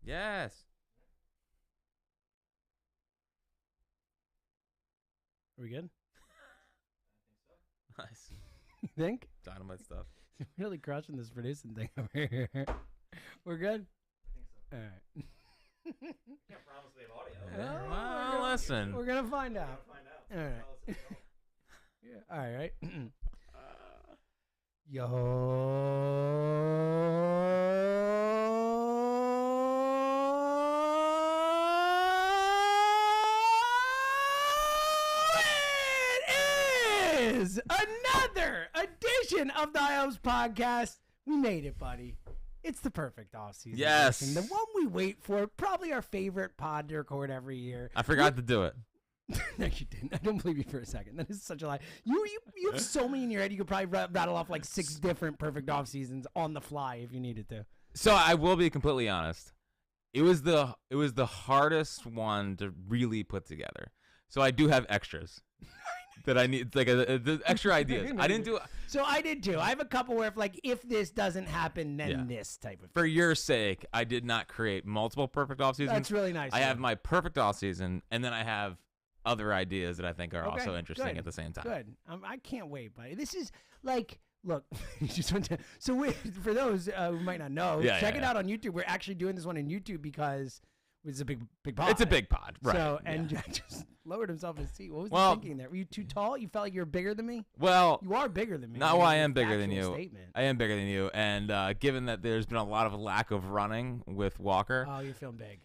Yes. Are we good? Nice. You think? Dynamite stuff. Really crushing this producing thing over here. We're good? I think so. All right. Can't promise we have audio. Yeah, Oh, well, listen. We're going to find out. Find out. All right. Tell us if you don't. Yeah. All right. It is another edition of the IOS podcast. We made it, buddy. It's the perfect offseason. Yes. edition. The one we wait for. Probably our favorite pod to record every year. I forgot to do it. No, you didn't. I don't believe you for a second. That is such a lie. You have so many in your head. You could probably rattle off like 6 different perfect off seasons on the fly if you needed to. So I will be completely honest. It was the hardest one to really put together. So I do have extras that I need, like the extra ideas. I didn't do. So I did too. I have a couple where if this doesn't happen, then this type of. For your sake, I did not create multiple perfect off seasons. That's really nice. I have my perfect off season, and then I have other ideas that I think are also interesting good, at the same time. Good. I can't wait, buddy. This is like, look, you just went to. So for those who might not know, check it out on YouTube. We're actually doing this one on YouTube because it's a big pod. It's a big pod, right? So and Jack just lowered himself in his seat. What was the thinking there? Were you too tall? You felt like you were bigger than me? Well, you are bigger than me. No, I am bigger than you. Statement. I am bigger than you, and given that there's been a lot of lack of running with Walker. Oh, you're feeling big.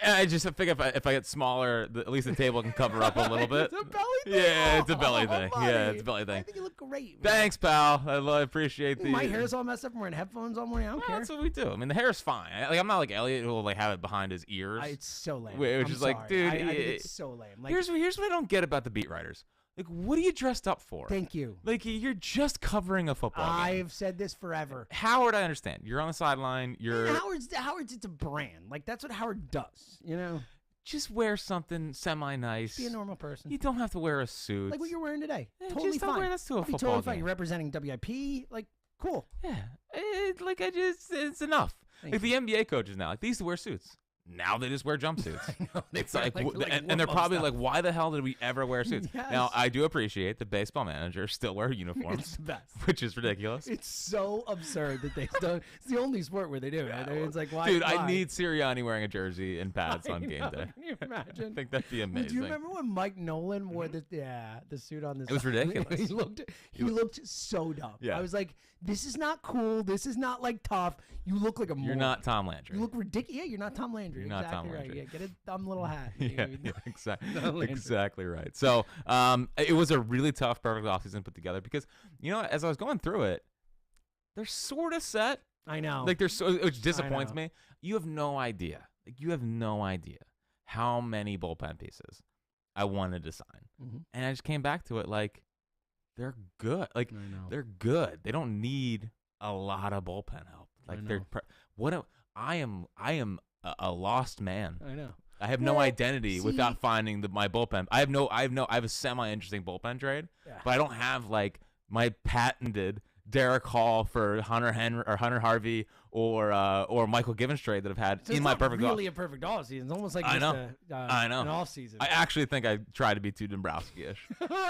Yeah, I just figure if I get smaller, at least the table can cover up a little bit. It's a belly thing. Yeah, it's a belly thing. Buddy. Yeah, it's a belly thing. I think you look great. Man. Thanks, pal. I appreciate the. My hair's all messed up. I'm wearing headphones all morning. I don't care. That's what we do. I mean, the hair's fine. I'm not like Elliot who will have it behind his ears. It's so lame. Which is like, dude, I think it's so lame. Like, here's what I don't get about the beat writers. Like, what are you dressed up for? Thank you. Like, you're just covering a football game. I've said this forever. Howard, I understand. You're on the sideline. Howard's it's a brand. Like, that's what Howard does. You know. Just wear something semi-nice. Be a normal person. You don't have to wear a suit. Like what you're wearing today. Yeah, totally just fine. don't wear that to a football totally game. fine. You're representing WIP. Like, cool. Yeah. It's enough. Like the NBA coaches now, they used to wear suits. Now they just wear jumpsuits. I know. It's and they're probably like, why the hell did we ever wear suits? Yes. Now, I do appreciate that baseball managers still wear uniforms. It's the best. Which is ridiculous. It's so absurd that they don't. It's the only sport where they do it. Yeah, It's like, why? Dude, why? I need Sirianni wearing a jersey and pads on game day. Can you imagine? I think that'd be amazing. Do you remember when Mike Nolan wore the suit on this? It was ridiculous. he looked so dumb. Yeah. I was like, this is not cool. This is not like tough. You look like a moron. You're not Tom Landry. You look ridiculous. Yeah, you're not Tom Landry. You're not exactly Tom right. Landry. Yeah, get a dumb little hat. Yeah, exactly. Landry. Exactly right. So it was a really tough perfect offseason to put together because, as I was going through it, they're sort of set. I know. Like which disappoints me. You have no idea. Like you have no idea how many bullpen pieces I wanted to sign. Mm-hmm. And I just came back to it like they're good. Like I know. they're good. They don't need a lot of bullpen help. Like I am a lost man. I know. I have no identity without finding my bullpen. I have a semi-interesting bullpen trade, but I don't have like my patented Derek Hall for Hunter Harvey or Michael Givens trade that I've had in my perfect really a perfect off season. It's almost like I know. an off season. I actually think I tried to be too Dombrowski-ish.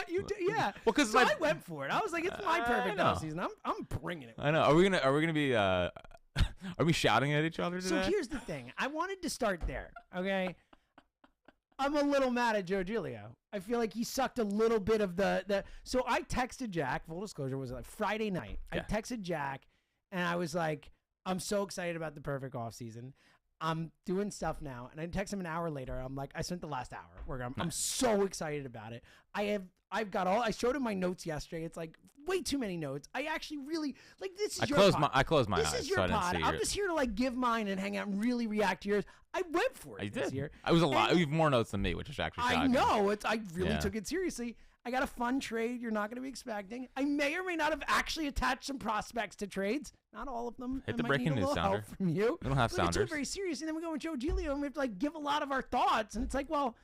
You did, yeah. Well, because I went for it. I was like, it's my perfect off season. I'm bringing it. I know. Are we gonna be are we shouting at each other today? So here's the thing. I wanted to start there. Okay. I'm a little mad at Joe Giglio. I feel like he sucked a little bit of the. So I texted Jack. Full disclosure, was like Friday night. Yeah. I texted Jack, and I was like, "I'm so excited about the perfect offseason. I'm doing stuff now." And I text him an hour later. I'm like, "I spent the last hour where I'm so excited about it. I've got all. I showed him my notes yesterday. It's like way too many notes. I actually really like this. Is your pod. I closed my eyes. This is your so I didn't pod. see I'm yours. just here to like give mine and hang out and really react to yours. I went for it I this did. year. I was a lot. You have more notes than me, which is actually shocking. I know. I really took it seriously. I got a fun trade you're not going to be expecting. I may or may not have actually attached some prospects to trades. Not all of them. Hit I the might breaking need a news little sounder. help from you. We don't have But I took it sounders. very serious, and then we go with Joe Giglio, and we have to like give a lot of our thoughts. And it's like, well,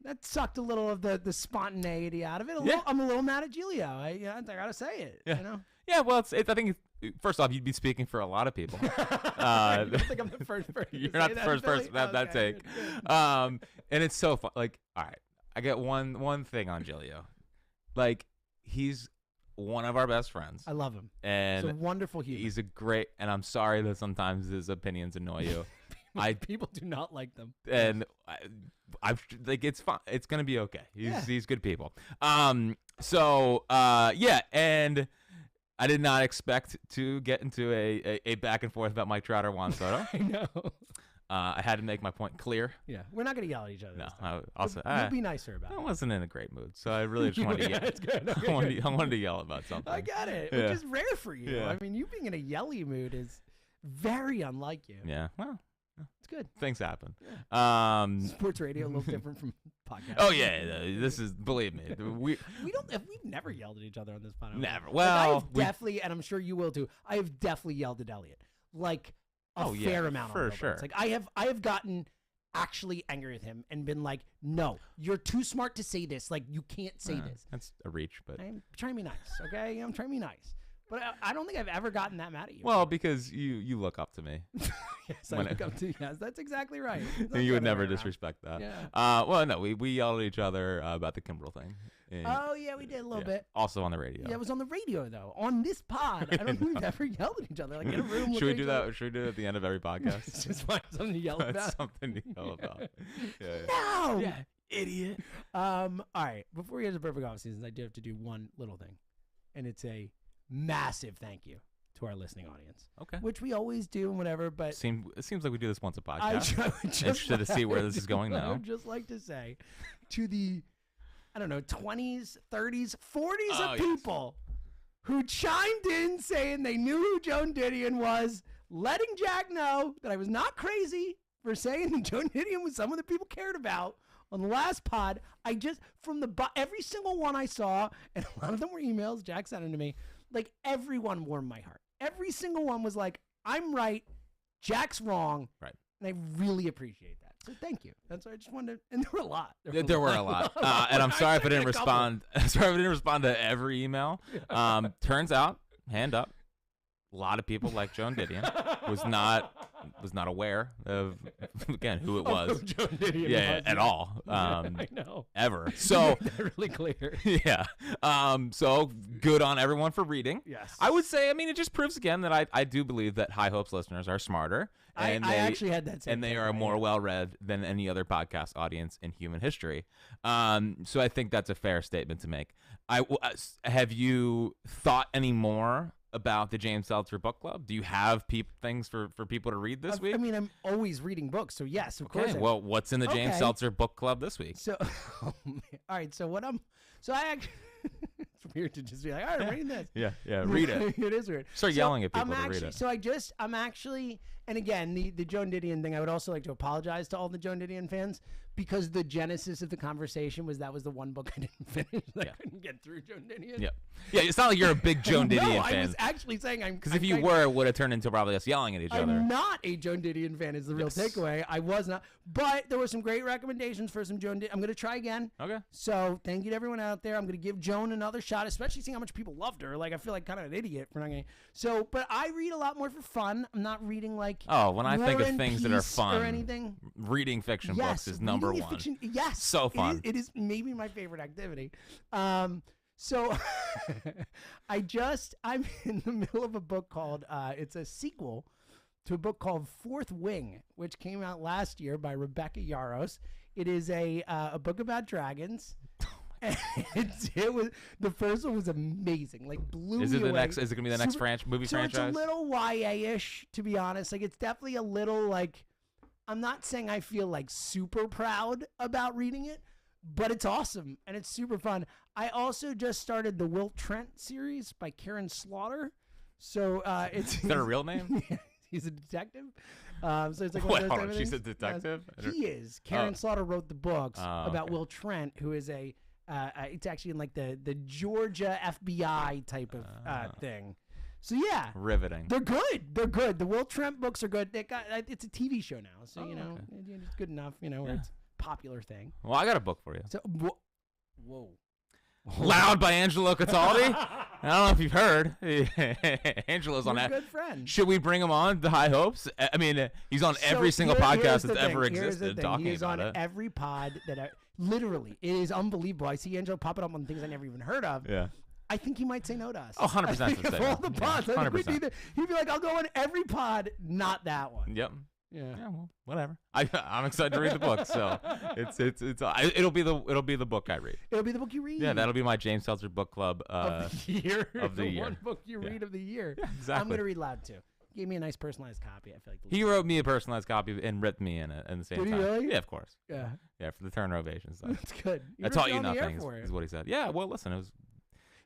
that sucked a little of the spontaneity out of it. I'm a little mad at Giglio. I gotta say it. Yeah. You know. Yeah, well, I think first off, you'd be speaking for a lot of people. You don't think I'm the first person? You're not the first person to have that take. Good. And it's so fun. Like, all right, I get one thing on Gilio. Like, he's one of our best friends. I love him. And he's a wonderful human. he's a great, and I'm sorry that sometimes his opinions annoy you. People do not like them. And I've like, it's fine. It's gonna be okay. He's good people. So and I did not expect to get into a back and forth about Mike Trout or Juan Soto. I know. I had to make my point clear. Yeah, we're not gonna yell at each other. No, also you'll be nicer about it. I wasn't in a great mood, so I really just wanted to yell. That's good. Okay, I wanted to yell about something. I get it, Yeah. which is rare for you. Yeah. I mean, you being in a yelly mood is very unlike you. Yeah, well, It's good. things happen. Sports radio a little different from podcast. Oh yeah, this is, believe me, we've never yelled at each other on this podcast. never. Like, Well, I have definitely, and I'm sure you will too. I have definitely yelled at Elliot, like a fair amount. for on sure. It's like I have gotten actually angry with him and been like, no, you're too smart to say this. Like, you can't say this. That's a reach, but I'm trying to be nice, okay? I'm trying to be nice. But I don't think I've ever gotten that mad at you. well, because you look up to me. yes, I look up to you. Yes, that's exactly right. And you would never disrespect that. Yeah. Well, no, we yelled at each other about the Kimbrel thing. And, Oh, yeah, we did a little bit. Also on the radio. Yeah, it was on the radio, though. On this pod, I don't think we've ever yelled at each other. Like, in a room. Should we do that? Should we do it at the end of every podcast? It's just find something to yell That's about. something to yell about. Yeah. No! Yeah, idiot. All right. Before we get to perfect off seasons, I do have to do one little thing. And it's a massive thank you to our listening audience. Okay. Which we always do and whatever, but It seems like we do this once a I podcast. Interested to see where this is going I now. would just like to say to the, I don't know, 20s, 30s, 40s of people who chimed in saying they knew who Joan Didion was, letting Jack know that I was not crazy for saying that Joan Didion was someone that people cared about. On the last pod, I just, from every single one I saw, and a lot of them were emails, Jack sent them to me, like, everyone warmed my heart. Every single one was like, I'm right, Jack's wrong. Right. And I really appreciate that. So thank you. That's why I just wanted to, and there were a lot. There were a lot. And I'm sorry if I didn't respond. Sorry if I didn't respond to every email. Turns out, hand up, a lot of people like Joan Didion was not aware of, again, who it was. Joan Didion Yeah, was, at all. I know. Ever. So really clear. yeah. So good on everyone for reading. Yes. I would say, I mean, it just proves again that I do believe that High Hopes listeners are smarter. And I actually had that same and they thing, are right? more well-read than any other podcast audience in human history. So I think that's a fair statement to make. Have you thought any more about the James Seltzer Book Club? Do you have things for people to read this week? I mean, I'm always reading books, so yes, of course. Okay, well, what's in the James Seltzer Book Club this week? So, all right. So I actually, it's weird to just be like, all right, I'm reading this. Yeah, read it. It is weird. Start yelling at people to read it. So I'm actually, and again, the Joan Didion thing, I would also like to apologize to all the Joan Didion fans, because the genesis of the conversation was that was the one book I didn't finish. I couldn't get through Joan Didion. Yeah, it's not like you're a big Joan Didion fan. I was actually saying I'm. Because if you were, it would have turned into probably us yelling at each other. I'm not a Joan Didion fan is the real takeaway. I was not. But there were some great recommendations for some Joan Didion. I'm going to try again. Okay. So thank you to everyone out there. I'm going to give Joan another shot, especially seeing how much people loved her. Like, I feel like kind of an idiot for not getting. So, but I read a lot more for fun. I'm not reading like. Oh, when I think War of and things that are Peace fun, or anything. reading fiction books is number reading one. Fiction, yes. So fun. It is maybe my favorite activity. So I'm in the middle of a book called, it's a sequel to a book called Fourth Wing, which came out last year by Rebecca Yarros. It is a book about dragons. The first one was amazing. Like, blew me away. Is it gonna be the next movie franchise? It's a little YA-ish, to be honest. Like, it's definitely a little like, I'm not saying I feel like super proud about reading it, but it's awesome and it's super fun. I also just started the Will Trent series by Karen Slaughter. So it's is that a real name? He's a detective. So it's like one of those type of she's things. a detective. He is. Karen Slaughter wrote the books about Will Trent, who is a. It's actually in like the Georgia FBI type of thing. So yeah, riveting. They're good. The Will Trent books are good. It's a TV show now, so it's good enough. Where it's a popular thing. Well, I got a book for you. So whoa. Loud by Angelo Cataldi. I don't know if you've heard. Angelo's on that. Good friend. Should we bring him on to High Hopes? I mean, he's on every single podcast that's ever existed talking about it. He is on every pod that literally, it is unbelievable. I see Angelo popping up on things I never even heard of. Yeah. I think he might say no to us. Oh, 100% Of all the pods, yeah, I think he'd be like, I'll go on every pod, not that one. Yep. Yeah. Yeah. Well, whatever. I'm excited to read the book, so it'll be the book I read. It'll be the book you read. Yeah, that'll be my James Seltzer book club of the year. Of the year. One book you read of the year. Yeah, exactly. I'm gonna read loud too. Gave me a nice personalized copy. I feel like he wrote me a personalized copy and ripped me in it at the same time. Did he really? Yeah, of course. Yeah. Yeah, for the Turner Ovation stuff. That's good. I taught you nothing is what he said. Yeah. Well, listen, it was.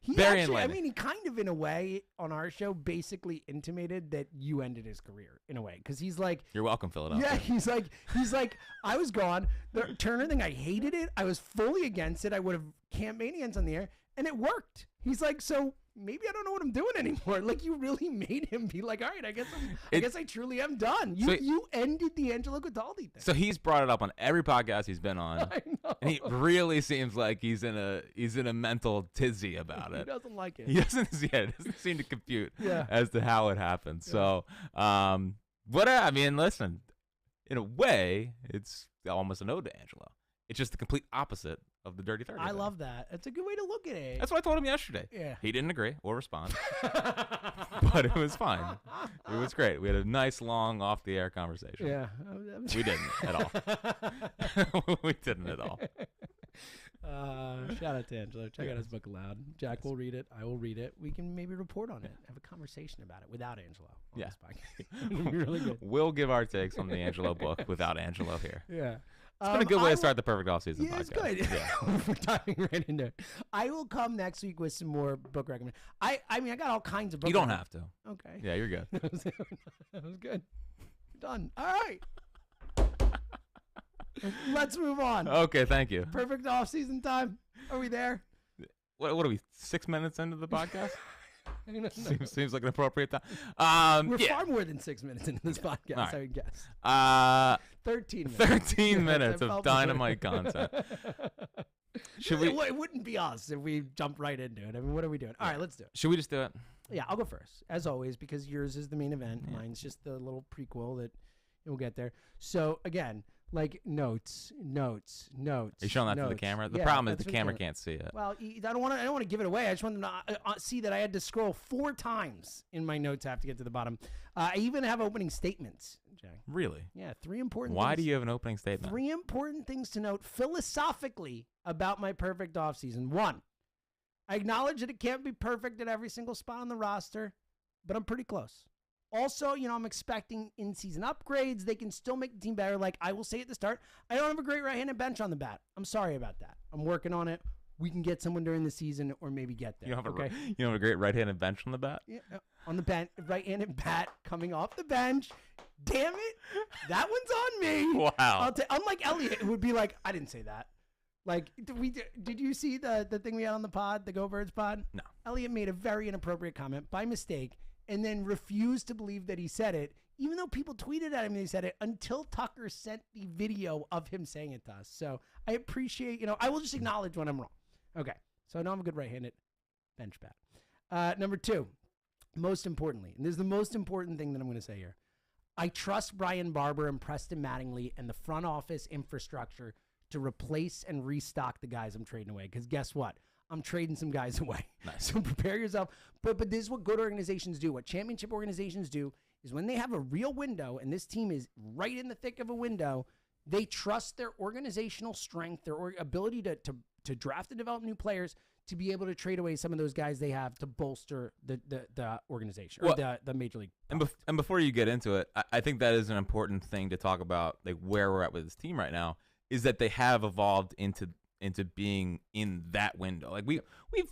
Very enlightening. I mean, he kind of, in a way, on our show, basically intimated that you ended his career in a way, because he's like, "You're welcome, Philadelphia." Yeah, he's like, I was gone. The Turner thing, I hated it. I was fully against it. I would have campaigns on the air, and it worked. He's like, so maybe I don't know what I'm doing anymore. Like, you really made him be like, all right, I guess I truly am done. You ended the Angelo Cataldi thing. So he's brought it up on every podcast he's been on. I know. And he really seems like he's in a mental tizzy about it. He doesn't like it. He doesn't seem to compute Yeah. as to how it happened. Yeah. So, but I mean, listen, in a way, it's almost a no to Angelo. It's just the complete opposite of the Dirty 30. I love that. It's a good way to look at it. That's what I told him yesterday. Yeah. He didn't agree or respond, but it was fine. It was great. We had a nice, long, off-the-air conversation. Yeah. We didn't at all. We didn't at all. Shout out to Angelo. Check out his book aloud. Jack will read it. I will read it. We can maybe report on it. Have a conversation about it without Angelo on this podcast. It'll be really good. We'll give our takes on the Angelo book without Angelo here. Yeah. It's been a good way to start the Perfect Offseason podcast. It's good. Yeah. We're diving right into it. I will come next week with some more book recommendations. I mean, I got all kinds of books. You don't have to. Okay. Yeah, you're good. That was good. Done. All right. Let's move on. Okay, thank you. Perfect off-season time. Are we there? What are we, 6 minutes into the podcast? Seems like an appropriate time. We're far more than 6 minutes into this podcast, right. I would guess. 13 minutes. 13 minutes of dynamite content. It wouldn't be us if we jumped right into it. I mean, what are we doing? All right, let's do it. Should we just do it? Yeah, I'll go first, as always, because yours is the main event. Yeah. Mine's just the little prequel that we'll get there. So, again, like notes. Are you showing that to the camera? The problem is the camera can't see it. Well, I don't want to give it away. I just want them to see that I had to scroll 4 times in my notes. I have to get to the bottom. I even have opening statements, Jack. Really? Yeah, 3 important Why things. do you have an opening statement? 3 important things to note philosophically about my perfect offseason. 1, I acknowledge that it can't be perfect at every single spot on the roster, but I'm pretty close. Also, I'm expecting in-season upgrades. They can still make the team better. Like, I will say at the start, I don't have a great right-handed bench on the bat. I'm sorry about that. I'm working on it. We can get someone during the season or maybe get there. You don't have a great right-handed bench on the bat? Yeah, on the bench, right-handed bat coming off the bench. Damn it. That one's on me. Wow. Unlike Elliot, who would be like, I didn't say that. Like, did you see the thing we had on the pod, the Go Birds pod? No. Elliot made a very inappropriate comment by mistake and then refused to believe that he said it, even though people tweeted at him and he said it, until Tucker sent the video of him saying it to us. So I appreciate, I will just acknowledge when I'm wrong. Okay, so I know I'm a good right-handed bench bat. Number 2, most importantly, and this is the most important thing that I'm going to say here, I trust Brian Barber and Preston Mattingly and the front office infrastructure to replace and restock the guys I'm trading away. Because guess what? I'm trading some guys away. Nice. So prepare yourself. But this is what good organizations do. What championship organizations do is when they have a real window, and this team is right in the thick of a window, they trust their organizational strength, their ability to draft and develop new players to be able to trade away some of those guys they have to bolster the organization or the major league. And before you get into it, I think that is an important thing to talk about, like where we're at with this team right now, is that they have evolved into being in that window. Like we've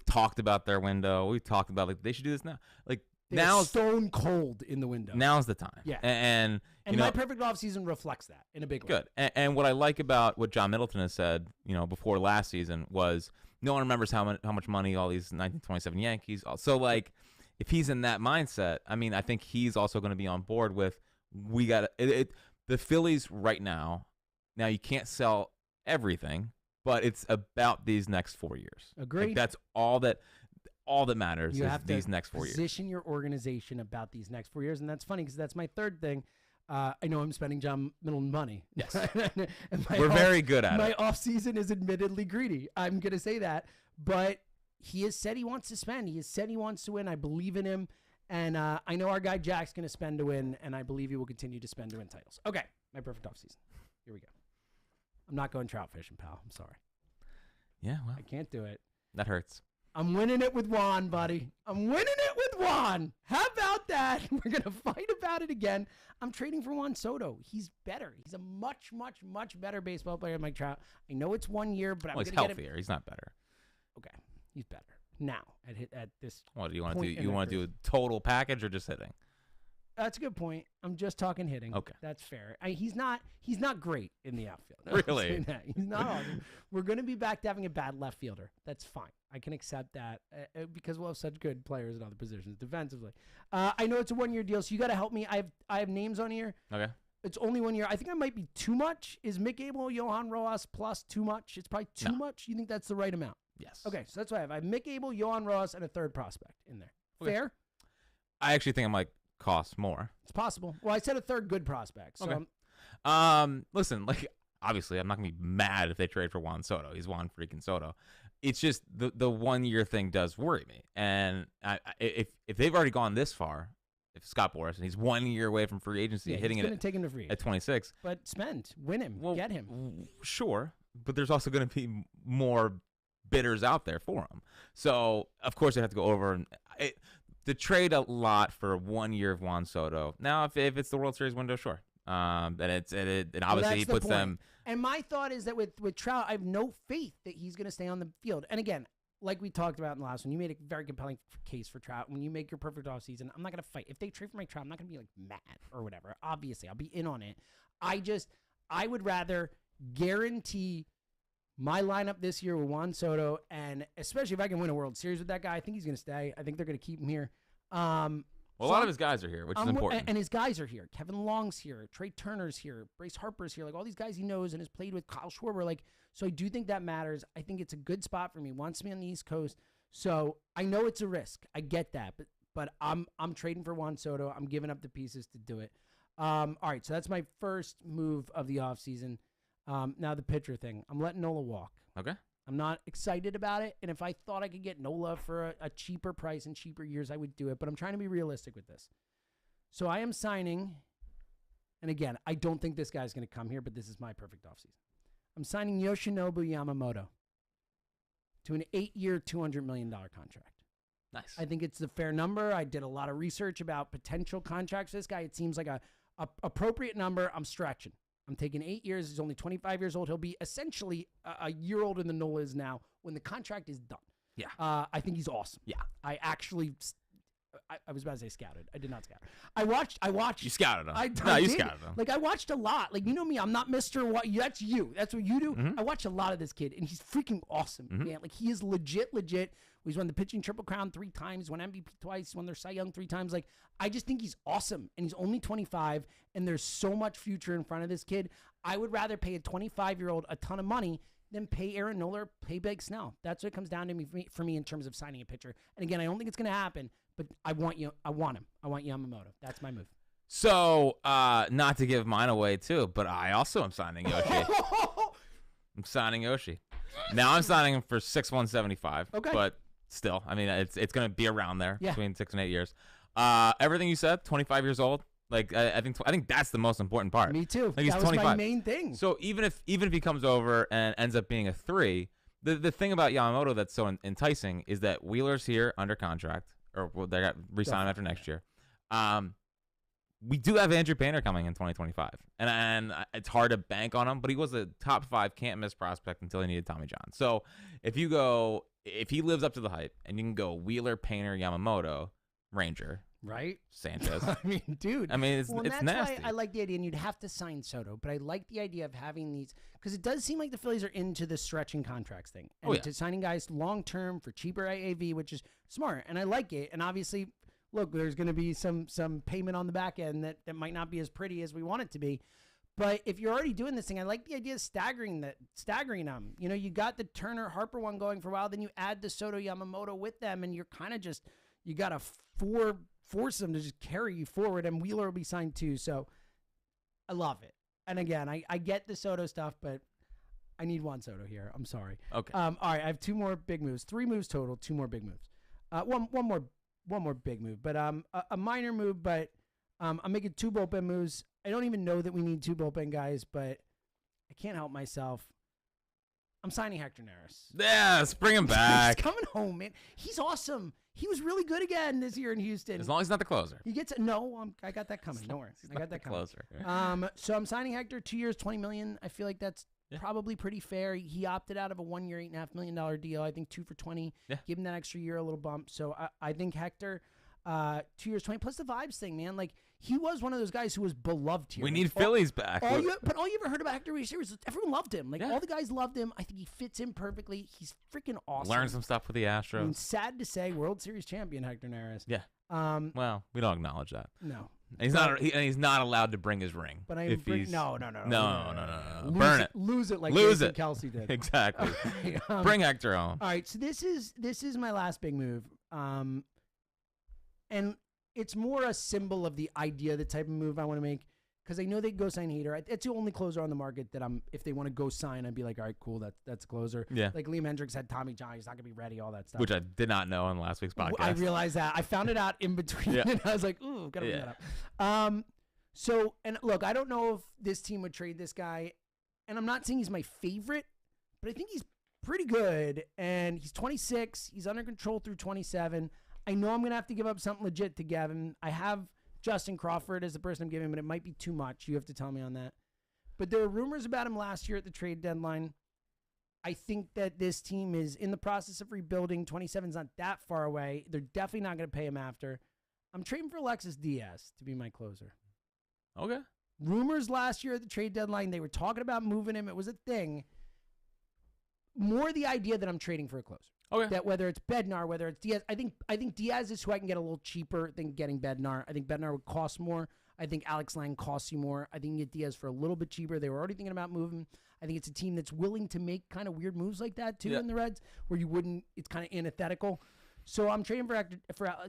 talked about their window. We've talked about like they should do this now. Like now stone cold in the window. Now's the time. Yeah. And my perfect offseason reflects that in a big way. Good. And what I like about what John Middleton has said, before last season was no one remembers how much money all these 1927 Yankees. So like if he's in that mindset, I mean, I think he's also going to be on board with the Phillies right now. Now you can't sell everything, but it's about these next 4 years. Agree. Like, that's all that matters You is have these to next 4 years. position your organization about these next 4 years, and that's funny because that's my third thing. I know I'm spending John Middleton money. Yes. And We're very good at my it. offseason is admittedly greedy. I'm going to say that. But he has said he wants to spend. He has said he wants to win. I believe in him. And I know our guy Jack's going to spend to win, and I believe he will continue to spend to win titles. Okay, my perfect offseason. Here we go. I'm not going trout fishing, pal. I'm sorry. Yeah, well, I can't do it. that hurts. I'm winning it with Juan, buddy. I'm winning it with Juan. How about that? We're going to fight about it again. I'm trading for Juan Soto. He's better. He's a much, much, much better baseball player than Mike Trout. I know it's 1 year, but I'm Well, going he's to get him. healthier. He's not better. Okay, he's better now at this. What do you want to do? point in You their want to do a total package or just hitting? That's a good point. I'm just talking hitting. Okay. That's fair. He's not great in the outfield. I'm Really? saying that. He's not awesome. We're going to be back to having a bad left fielder. That's fine. I can accept that because we'll have such good players in other positions defensively. I know it's a 1 year deal, so you got to help me. I have names on here. Okay. It's only 1 year. I think I might be too much. Is Mick Abel, Johan Rojas plus too much? It's probably too much. You think that's the right amount? Yes. Okay, so that's what I have. I have Mick Abel, Johan Rojas, and a third prospect in there. Okay. Fair? I actually think it might cost more. It's possible. Well, I said a third good prospect. So Okay. Listen, like, obviously, I'm not gonna be mad if they trade for Juan Soto. He's Juan freaking Soto. It's just the 1 year thing does worry me. And if they've already gone this far, if Scott Boras and he's 1 year away from free agency, hitting he's it going to take him to free at 26, but win him, get him. Sure, but there's also going to be more bidders out there for him. So of course they have to go over and to trade a lot for 1 year of Juan Soto. Now, if it's the World Series window, sure. And it obviously Well, puts them. And my thought is that with Trout, I have no faith that he's going to stay on the field. And again, like we talked about in the last one, you made a very compelling case for Trout. When you make your perfect offseason, I'm not going to fight. If they trade for Mike Trout, I'm not going to be like mad or whatever. Obviously, I'll be in on it. I would rather guarantee my lineup this year with Juan Soto, and especially if I can win a World Series with that guy, I think he's going to stay. I think they're going to keep him here. Well, a lot of his guys are here, which is important. And his guys are here. Kevin Long's here. Trey Turner's here. Bryce Harper's here. Like, all these guys he knows and has played with. Kyle Schwarber. Like, so I do think that matters. I think it's a good spot for me. Wants me on the East Coast. So I know it's a risk. I get that. But I'm trading for Juan Soto. I'm giving up the pieces to do it. All right, so that's my first move of the offseason. Now the pitcher thing. I'm letting Nola walk. Okay. I'm not excited about it, and if I thought I could get Nola for a cheaper price in cheaper years, I would do it, but I'm trying to be realistic with this. So I am signing, and again, I don't think this guy's going to come here, but this is my perfect offseason. I'm signing Yoshinobu Yamamoto to an 8-year, $200 million contract. Nice. I think it's the fair number. I did a lot of research about potential contracts for this guy. It seems like a appropriate number. I'm stretching. I'm taking 8 years. He's only 25 years old. He'll be essentially a year older than Nola is now when the contract is done. Yeah. I think he's awesome. Yeah. I actually, I was about to say scouted. I did not scout. I watched. You scouted him. You scouted him. Like, I watched a lot. Like, you know me, I'm not Mr. What. That's you. That's what you do. Mm-hmm. I watched a lot of this kid, and he's freaking awesome, man. Like, he is legit. He's won the pitching Triple Crown 3 times, won MVP twice, won their Cy Young 3 times. Like, I just think he's awesome, and he's only 25, and there's so much future in front of this kid. I would rather pay a 25-year-old a ton of money than pay Aaron Nola or pay Blake Snell. That's what it comes down to for me in terms of signing a pitcher. And again, I don't think it's going to happen, but I want him. I want Yamamoto. That's my move. So, not to give mine away too, but I also am signing Yoshi. I'm signing Yoshi. Now I'm signing him for 6,175. Okay. But still, I mean, it's going to be around there between 6 and 8 years. Everything you said, 25 years old. Like, I think that's the most important part. Me too. Like, he's that was 25. my main thing. So even if he comes over and ends up being a 3, the thing about Yamamoto that's so enticing is that Wheeler's here under contract, or they got re-signed after next year. We do have Andrew Painter coming in 2025, and it's hard to bank on him, but he was a top 5 can't miss prospect until he needed Tommy John. So if he lives up to the hype, and you can go Wheeler, Painter, Yamamoto, Ranger. Right? Sanchez. I mean, dude. I mean, it's that's nasty. why I like the idea, and you'd have to sign Soto, but I like the idea of having these, because it does seem like the Phillies are into the stretching contracts thing, and to signing guys long-term for cheaper AAV, which is smart, and I like it. And obviously, look, there's going to be some payment on the back end that might not be as pretty as we want it to be, But if you're already doing this thing, I like the idea of staggering them. You know, you got the Turner Harper one going for a while, then you add the Soto Yamamoto with them, and you're kind of just, you got to force them to just carry you forward, and Wheeler will be signed too. So I love it. And again, I get the Soto stuff, but I need Juan Soto here. I'm sorry. Okay. All right, I have 2 more big moves. 3 moves total, 2 more big moves. One more big move, but a minor move, but I'm making 2 bullpen moves. I don't even know that we need 2 bullpen guys, but I can't help myself. I'm signing Hector Neris. Yes, bring him back. He's coming home, man. He's awesome. He was really good again this year in Houston. As long as he's not the closer. He gets I got that coming. Don't worry. I got that coming. Closer. So I'm signing Hector 2 years, $20 million. I feel like that's probably pretty fair. He opted out of a 1 year, $8.5 million deal. I think 2 for $20. Yeah. Give him that extra year, a little bump. So I think Hector, 2 years, $20. Plus the vibes thing, man. Like, he was one of those guys who was beloved here. We need Phillies back. All you ever heard about Hector was everyone loved him. Like, all the guys loved him. I think he fits in perfectly. He's freaking awesome. Learn some stuff with the Astros. I mean, sad to say, World Series champion Hector Neris. Yeah. Well, we don't acknowledge that. No. And he's not allowed to bring his ring. But no. Burn it. Lose it like Lose Jason it. Kelsey did. Exactly. Okay, Bring Hector home. All right, so this is my last big move. And it's more a symbol of the idea, the type of move I want to make, because I know they go sign Hader. It's the only closer on the market that if they want to go sign, I'd be like, all right, cool, that's a closer. Yeah. Like Liam Hendricks had Tommy John, he's not going to be ready, all that stuff. Which I did not know on last week's podcast. I realized that. I found it out in between, and I was like, ooh, got to bring that up. So, and look, I don't know if this team would trade this guy, and I'm not saying he's my favorite, but I think he's pretty good, and he's 26. He's under control through 27. I know I'm going to have to give up something legit to Gavin. I have Justin Crawford as the person I'm giving, but it might be too much. You have to tell me on that. But there were rumors about him last year at the trade deadline. I think that this team is in the process of rebuilding. 27's not that far away. They're definitely not going to pay him after. I'm trading for Alexis Diaz to be my closer. Okay. Rumors last year at the trade deadline, they were talking about moving him. It was a thing. More the idea that I'm trading for a closer. Okay. That whether it's Bednar, whether it's Diaz, I think Diaz is who I can get a little cheaper than getting Bednar. I think Bednar would cost more. I think Alex Lang costs you more. I think you get Diaz for a little bit cheaper. They were already thinking about moving. I think it's a team that's willing to make kind of weird moves like that too in the Reds, where you wouldn't. It's kind of antithetical. So I'm trading for.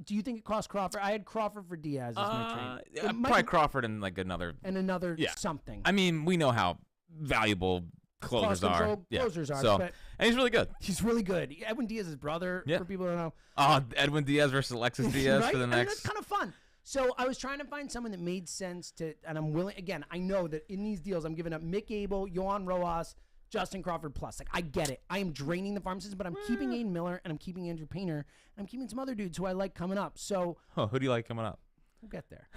Do you think it costs Crawford? I had Crawford for Diaz as my trade. Probably Crawford and like another something. I mean, we know how valuable closers are. Closers are. So, but and he's really good. He's really good. Edwin Diaz's brother, for people who don't know. Oh, Edwin Diaz versus Alexis Diaz right? for the next. I mean, that's kind of fun. So I was trying to find someone that made sense to, and I'm willing. Again, I know that in these deals, I'm giving up Mick Abel, Yohan Rojas, Justin Crawford plus. Like, I get it. I am draining the farm system, but I'm keeping Aiden Miller and I'm keeping Andrew Painter and I'm keeping some other dudes who I like coming up. So who do you like coming up? We'll get there.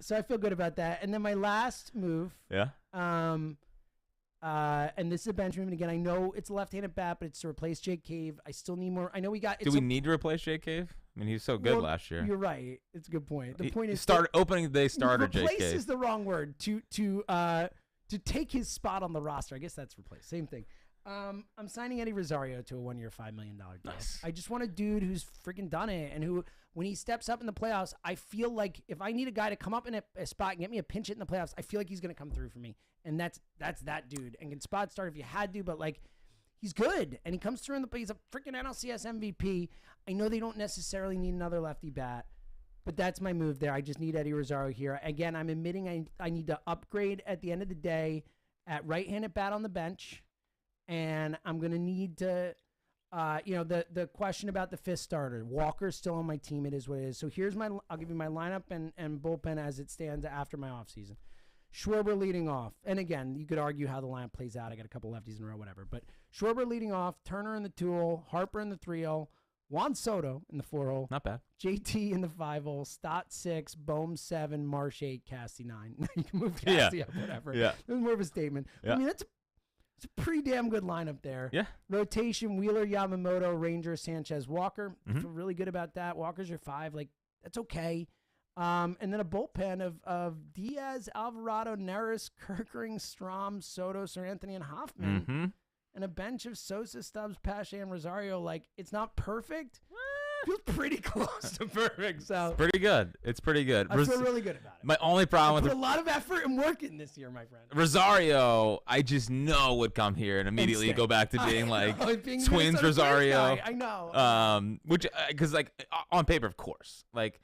So I feel good about that. And then my last move. Yeah. And this is a bench move. And again, I know it's a left-handed bat, but it's to replace Jake Cave. I still need more. I know we got. Do we need to replace Jake Cave? I mean, he was so good last year. You're right. It's a good point. The point is opening day starter Jake Cave. Replace is the wrong word. To take his spot on the roster. I guess that's replace. Same thing. I'm signing Eddie Rosario to a 1 year, $5 million deal. Nice. I just want a dude who's freaking done it and who, when he steps up in the playoffs, I feel like if I need a guy to come up in a spot and get me a pinch hit in the playoffs, I feel like he's going to come through for me. And that's that dude. And can spot start if you had to, but like, he's good. And he comes through in the, he's a freaking NLCS MVP. I know they don't necessarily need another lefty bat, but that's my move there. I just need Eddie Rosario here. Again, I'm admitting I need to upgrade at the end of the day at right-handed bat on the bench. And I'm going to need to, the question about the fifth starter. Walker's still on my team. It is what it is. So here's I'll give you my lineup and bullpen as it stands after my offseason. Schwarber leading off. And again, you could argue how the lineup plays out. I got a couple lefties in a row, whatever. But Schwarber leading off, Turner in the 2-hole, Harper in the 3-hole, Juan Soto in the 4-hole. Not bad. JT in the 5-hole, Stott 6, Bohm 7, Marsh 8, Cassie 9. You can move Cassie up, whatever. Yeah. It was more of a statement. Yeah. I mean, it's a pretty damn good lineup there. Yeah. Rotation, Wheeler, Yamamoto, Ranger, Sanchez, Walker. Mm-hmm. I feel really good about that. Walker's your 5. Like, that's okay. And then a bullpen of Diaz, Alvarado, Neris, Kerkering, Strom, Soto, Sir Anthony, and Hoffman. Mm-hmm. And a bench of Sosa, Stubbs, Pache, and Rosario. Like, it's not perfect, feels pretty close to perfect. So Pretty good. It's pretty good. I feel really good about it. My only problem Put with a lot of effort and work in this year, my friend. Rosario, I just know would come here and immediately stay. go back to being Being Twins Minnesota's Rosario. guy. I know. Which because like on paper, of course, like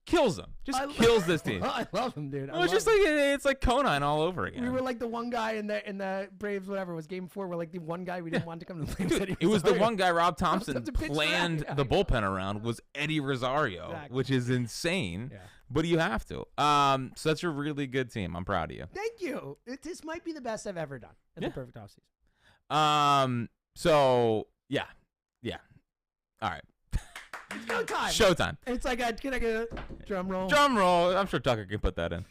kills them, just kills this team. I love him, dude. Well, it's just like it's like Conan all over again. We were like the one guy in the Braves, whatever it was game 4. We're like the one guy we didn't want to come to the Braves. Dude, it was the one guy Rob Thompson pitched planned that. the bullpen around was Eddie Rosario, Exactly. which is insane. Yeah. But you have to. So that's a really good team. I'm proud of you. Thank you. This might be the best I've ever done in the perfect offseason. So yeah. All right. It's go time. Showtime. It's like, can I get a drum roll? Drum roll. I'm sure Tucker can put that in.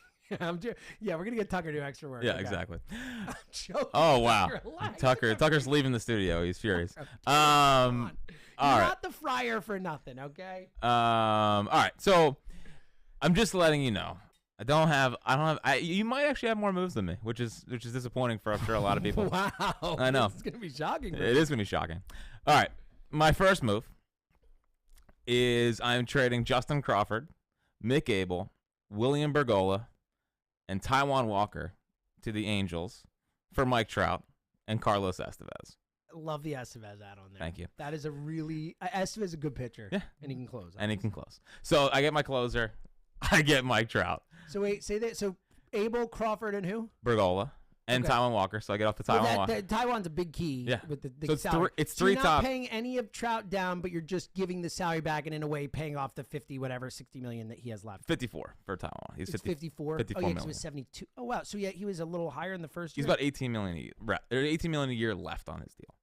Yeah, we're gonna get Tucker to do extra work. Yeah, okay. exactly. I'm joking. Oh wow, Tucker, Tucker's leaving the studio. He's furious. Come on. All You're right. not the fryer for nothing, okay? All right. So I'm just letting you know. I don't have. You might actually have more moves than me, which is disappointing for I'm sure a lot of people. Wow. I know. It's gonna be shocking. It is gonna be shocking. All right. My first move is I'm trading Justin Crawford, Mick Abel, William Bergola, and Taijuan Walker to the Angels for Mike Trout and Carlos Estevez. Love the Estevez add on there. Thank you. That is a really Estevez is a good pitcher. Yeah. And he can close. And he can close. So I get my closer. I get Mike Trout. So wait, say that. So Abel, Crawford, and who? Bergola and Okay. Taijuan Walker. So I get off the Taijuan Walker. Taiwan's a big key. Yeah. With the So it's salary. it's So three you're top. not paying any of Trout down, but you're just giving the salary back and in a way paying off the 50 whatever 60 million that he has left. 54 for Taijuan. He's It's 54 Oh, yeah, 'cause million. he was 72. Oh wow. So yeah, he was a little higher in the first He's year. about 18 million a year. There's 18 million a year left on his deal.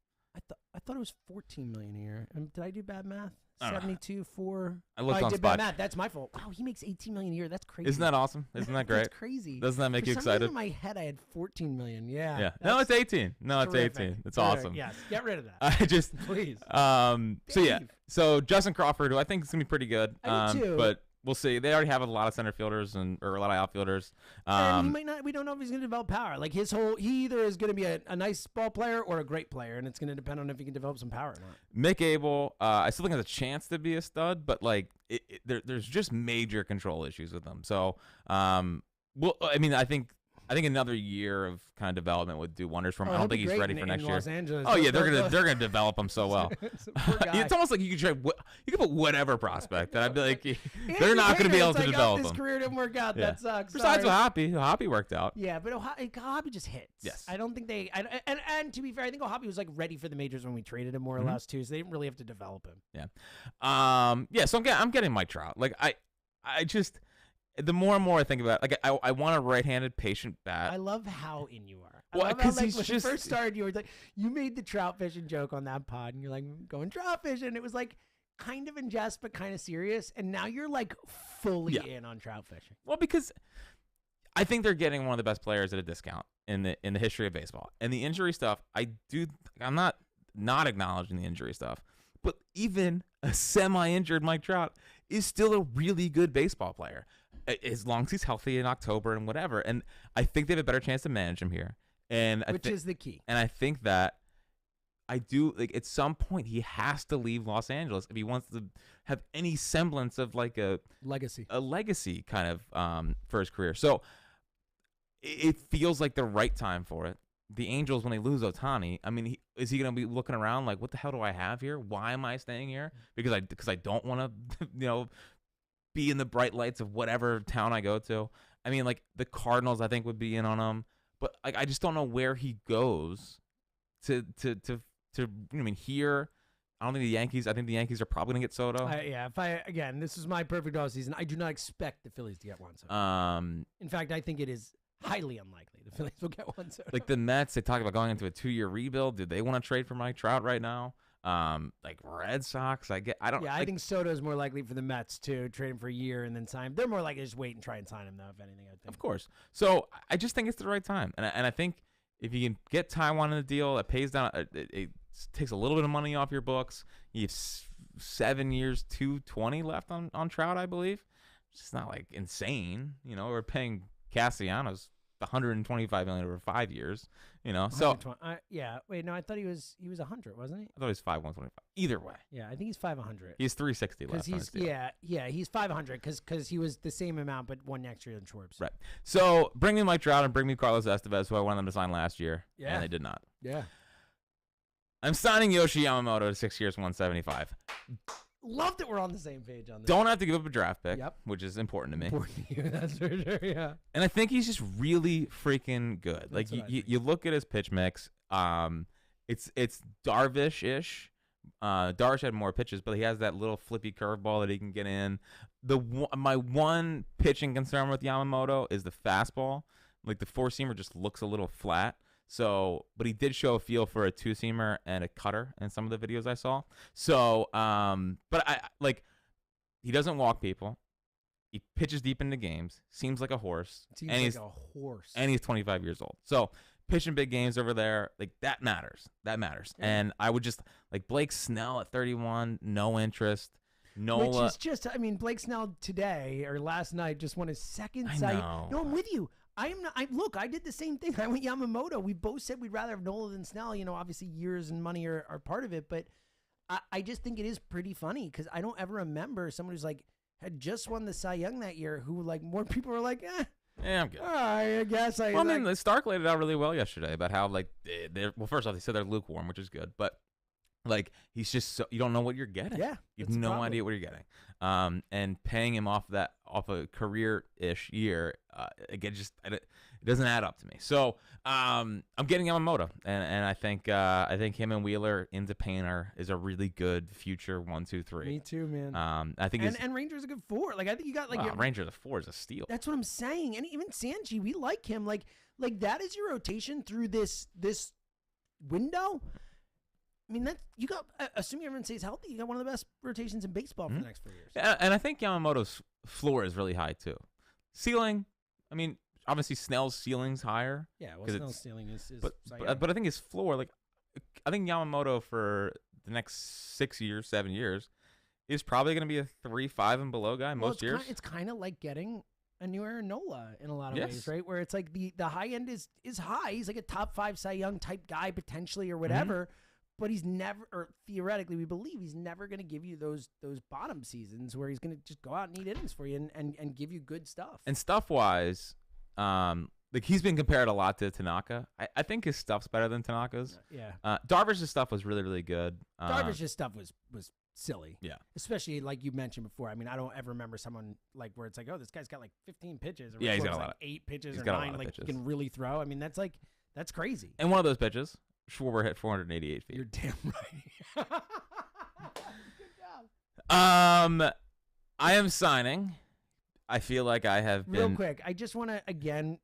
I thought it was 14 million a year. Did I do bad math? I don't know. 72 for. I looked I on did Spot. bad math. That's my fault. Wow, he makes 18 million a year. That's crazy. Isn't that awesome? Isn't that great? That's crazy. Doesn't that make For you some reason excited? in my head, I had 14 million. Yeah. Yeah. No, it's 18. No, it's terrific. 18. It's Terrific. awesome. Yes. Get rid of that. I just Please. So yeah. Dave. So Justin Crawford, who I think is gonna be pretty good. I do too. But we'll see. They already have a lot of center fielders or a lot of outfielders. And he might not. We don't know if he's going to develop power. Like he either is going to be a nice ball player or a great player, and it's going to depend on if he can develop some power or not. Mick Abel, I still think has a chance to be a stud, but like there's just major control issues with him. So well, I mean, I think another year of kind of development would do wonders for him. I don't think he's ready for next year. Los Angeles. Oh yeah, they're gonna develop him so well. Poor guy. It's almost like you could trade. You could put whatever prospect, and I'd be like, they're Andrew not going to be Taylor, able it's to like, develop oh, this him. career didn't work out. Yeah. That sucks. Besides Sorry. Hoppy worked out. Yeah, but Ohapi just hits. Yes. I don't think they. And to be fair, I think Ohapi was like ready for the majors when we traded him more or less too. So they didn't really have to develop him. Yeah. Yeah. So I'm getting Mike Trout. Like I just the more and more I think about it, like I want a right-handed patient bat. I love how in you are. Well, I love how, 'cause like, he's when just- you first started, you were like, you made the trout fishing joke on that pod, and you're like, going trout fishing. It was like kind of in jest, but kind of serious. And now you're like fully in on trout fishing. Well, because I think they're getting one of the best players at a discount in the history of baseball. And the injury stuff, I'm not acknowledging the injury stuff, but even a semi-injured Mike Trout is still a really good baseball player as long as he's healthy in October and whatever. And I think they have a better chance to manage him here. And Which is the key. And I think that I do, like, at some point he has to leave Los Angeles if he wants to have any semblance of like a legacy kind of for his career. So it feels like the right time for it. The Angels, when they lose Ohtani, I mean, is he going to be looking around like, what the hell do I have here? Why am I staying here? Because I don't want to, be in the bright lights of whatever town I go to. I mean, like the Cardinals, I think would be in on him, but like I just don't know where he goes to. I mean, here, I don't think the Yankees. I think the Yankees are probably gonna get Soto. Again, this is my perfect off season. I do not expect the Phillies to get one Soto. In fact, I think it is highly unlikely the Phillies will get one Soto. Like the Mets, they talk about going into a 2-year rebuild. Do they want to trade for Mike Trout right now? Like Red Sox, I think Soto is more likely for the Mets to trade him for a year and then sign him. They're more likely to just wait and try and sign him, though, if anything. I think. Of course. So I just think it's the right time, and I think if you can get Taijuan in the deal, it pays down. It takes a little bit of money off your books. You have 7 years, $220 left on Trout, I believe. It's just not like insane. We're paying Castellanos $125 million over 5 years. You know, so yeah. Wait, no, I thought he was 100, wasn't he? I thought he was 5,125. Either way, Yeah, I think he's 500. he's 360 left. Because he's he's 500 because he was the same amount but one next year than Schwartz. Right. So bring me Mike Trout and bring me Carlos Estevez, who I wanted them to sign last year, Yeah. and they did not. Yeah. I'm signing Yoshi Yamamoto to 6 years, 175. Love that we're on the same page on this. Don't have to give up a draft pick, Yep. which is important to me. Important to you, that's for sure. Yeah. And I think he's just really freaking good. Like That's what I think. you look at his pitch mix. It's Darvish-ish. Darvish had more pitches, but he has that little flippy curveball that he can get in. My one pitching concern with Yamamoto is the fastball. Like the four-seamer just looks a little flat. So, but he did show a feel for a two-seamer and a cutter in some of the videos I saw. So, but I like he doesn't walk people. He pitches deep into games. Seems like a horse. Seems and like he's a horse. and he's 25 years old. So pitching big games over there, like that matters. That matters. Yeah. And I would just like Blake Snell at 31, no interest. Nola. Which is just, I mean, Blake Snell today or last night just won his second I site. know. No, I'm with you. I am not. Look, I did the same thing. I went Yamamoto. We both said we'd rather have Nola than Snell. You know, obviously years and money are part of it, but I just think it is pretty funny because I don't ever remember someone who's like had just won the Cy Young that year who like more people were like, Yeah, I'm good. I guess I. Well, I mean, Stark laid it out really well yesterday about how like they're well. First off, they said they're lukewarm, which is good, but like he's just so you don't know what you're getting. Yeah, you have that's the no problem. idea what you're getting. And paying him off a career-ish year, again, just it doesn't add up to me. So I'm getting Yamamoto, and I think him and Wheeler into Painter is a really good future 1, 2, 3. Me too, man. I think and Ranger's a good 4. Like I think you got like Ranger the 4 is a steal. That's what I'm saying. And even Sanji, we like him. Like that is your rotation through this window. I mean, that's you got. Assuming everyone stays healthy, you got one of the best rotations in baseball for the next 4 years. And I think Yamamoto's floor is really high too. Ceiling, I mean, obviously Snell's ceiling's higher. Yeah, well, 'cause Snell's ceiling is. But I think his floor, like, I think Yamamoto for the next 6 years, 7 years, is probably going to be a 3.5 and below guy most years. It's kind of like getting a new Aaron Nola in a lot of Yes. ways, right? Where it's like the high end is high. He's like a top 5 Cy Young type guy potentially or whatever. But he's never, or theoretically, we believe he's never going to give you those bottom seasons where he's going to just go out and eat innings for you and give you good stuff. And stuff-wise, like he's been compared a lot to Tanaka. I think his stuff's better than Tanaka's. Yeah. Darvish's stuff was really, really good. Darvish's stuff was silly. Yeah. Especially like you mentioned before. I mean, I don't ever remember someone like where it's like, oh, this guy's got like 15 pitches. Or Yeah, he's got a like lot of- 8 pitches he's or got a 9. lot of Like pitches. he can really throw. I mean, that's crazy. And one of those pitches, Schwarber hit 488 feet. You're damn right. Good job. I am signing. I feel like I have been. Real quick, I just want to again.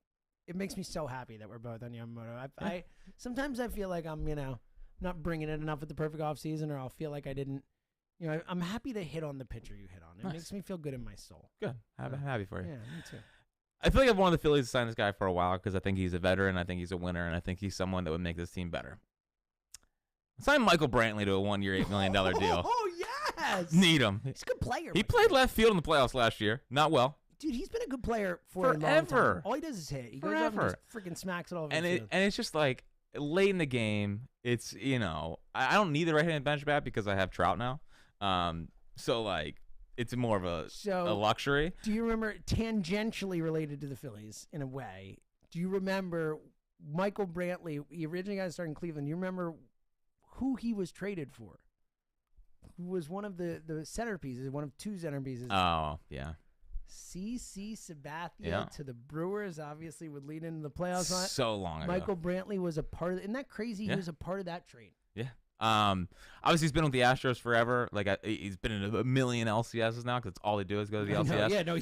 It makes me so happy that we're both on Yamamoto. I sometimes I feel like I'm not bringing it enough with the perfect offseason, or I'll feel like I didn't. I'm happy to hit on the pitcher you hit on. It Nice. makes me feel good in my soul. Good. I'm happy for you. Yeah, me too. I feel like I've wanted the Phillies to sign this guy for a while because I think he's a veteran, I think he's a winner, and I think he's someone that would make this team better. Sign Michael Brantley to a 1-year, $8 million deal. Oh yes, Need him. he's a good player. He played left field in the playoffs last year. Not well. Dude, he's been a good player for a long Forever. time. All he does is hit. He goes up and Forever. just freaking smacks it all over And the field. it's just like late in the game, it's, I don't need the right-handed bench bat because I have Trout now. So, like, it's more of a luxury. Do you remember, tangentially related to the Phillies in a way, do you remember Michael Brantley? He originally got started in Cleveland. Do you remember who he was traded for? Who was one of the centerpieces, one of 2 centerpieces? Oh, yeah. CC Sabathia Yeah. to the Brewers, obviously would lead into the playoffs. So long ago. Michael Brantley was a part of it. Isn't that crazy? Yeah. He was a part of that trade. Yeah. Obviously he's been with the Astros forever. Like he's been in a million LCSs now because it's all they do is go to the I know, LCS. yeah, no,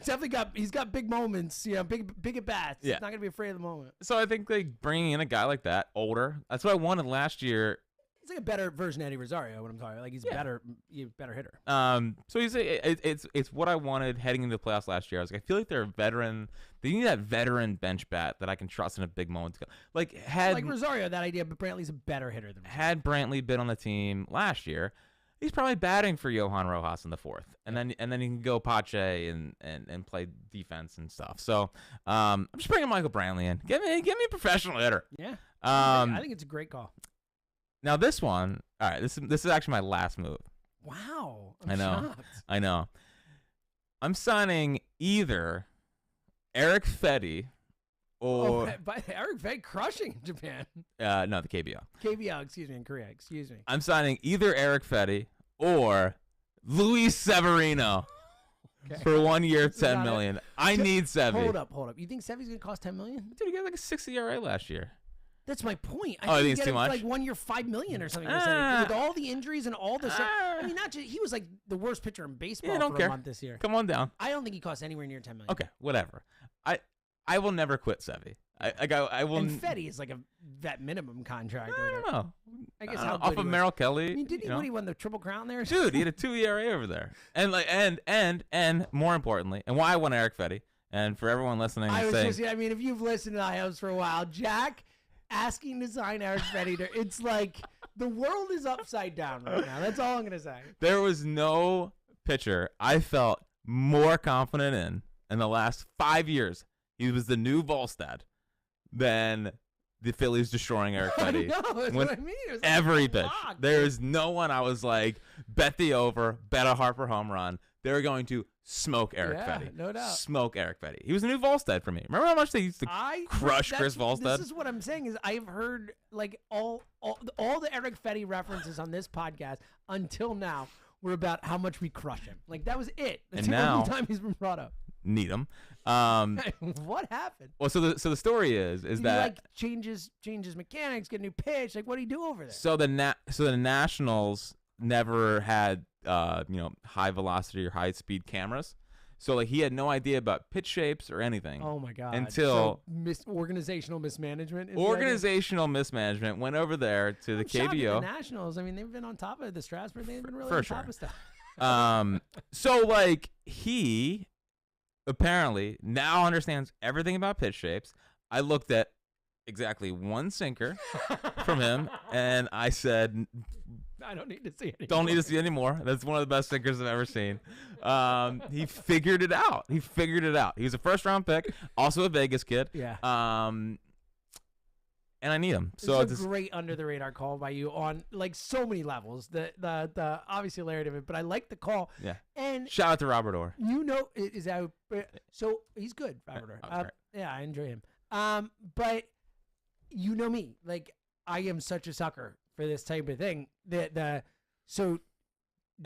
he's got big moments. Big at bats. Yeah. He's not gonna be afraid of the moment. So I think like bringing in a guy like that, older. That's what I wanted last year. He's like a better version of Eddie Rosario. What I'm talking about. Like he's better hitter. So it's what I wanted heading into the playoffs last year. I was like, I feel like they're a veteran. They need that veteran bench bat that I can trust in a big moment. Like Like Rosario, that idea, but Brantley's a better hitter than Rosario. had Brantley been on the team last year, he's probably batting for Johan Rojas in the 4th, and then he can go Pache and play defense and stuff. So I'm just bringing Michael Brantley in. Give me a professional hitter. Yeah. I think it's a great call. Now this one, all right. This is actually my last move. Wow. I know. I'm signing either Eric Fetty or Eric Fetty crushing Japan. No, the KBO. KBO, excuse me, in Korea. Excuse me. I'm signing either Eric Fetty or Luis Severino for 1 year, $10 million. I need Sevy. Hold up. You think Sevy's gonna cost $10 million? Dude, he got like a 6 ERA last year. That's my point. I think it's too much. Like 1 year, $5 million or something. With all the injuries and all the stuff. I mean, not just he was like the worst pitcher in baseball for a month this year. Come on down. I don't think he costs anywhere near $10 million. Okay, whatever. I will never quit Sevy. I will. And Fetty is like a vet minimum contract. I don't know. I guess off of Merrill Kelly. I mean, didn't he when he won the Triple Crown there? Dude, he had a 2 ERA over there. And like and more importantly, and why I want Eric Fetty, and for everyone listening, I mean, if you've listened to IOs for a while, Jack asking to sign Eric Fetty, it's like the world is upside down right now. That's all I'm gonna say. There was no pitcher I felt more confident in the last 5 years. He was the new Volstad than the Phillies destroying Eric Fetty. I know, that's what I mean. It was like every pitch. There is no one I was like, bet the over, bet a Harper home run. They're going to smoke Eric Fetty. No doubt. Smoke Eric Fetty. He was the new Volstad for me. Remember how much they used to crush Chris Volstad? This is what I'm saying is I've heard like all the Eric Fetty references on this podcast until now were about how much we crush him. Like that was it. That's the only time he's been brought up. Need him. What happened? Well, so the story is Did that he, like changes mechanics, get a new pitch. Like what do you do over there? So the Nationals never had high velocity or high speed cameras. So like he had no idea about pitch shapes or anything. Oh my god! Until organizational mismanagement. Organizational mismanagement went over there to the KBO. The Nationals. I mean, they've been on top of the Strasburg. They've been really on top of stuff. So like he apparently now understands everything about pitch shapes. I looked at exactly one sinker from him, and I said, I don't need to see it. Don't need to see anymore. That's one of the best sinkers I've ever seen. He figured it out. He was a first-round pick, also a Vegas kid. Yeah. And I need him. So it's a great under-the-radar call by you on like so many levels. The obviously layered of it, but I like the call. Yeah. And shout out to Robert Orr. Is that so? He's good, Robert Orr. Yeah, I enjoy him. But you know me, like I am such a sucker for this type of thing. And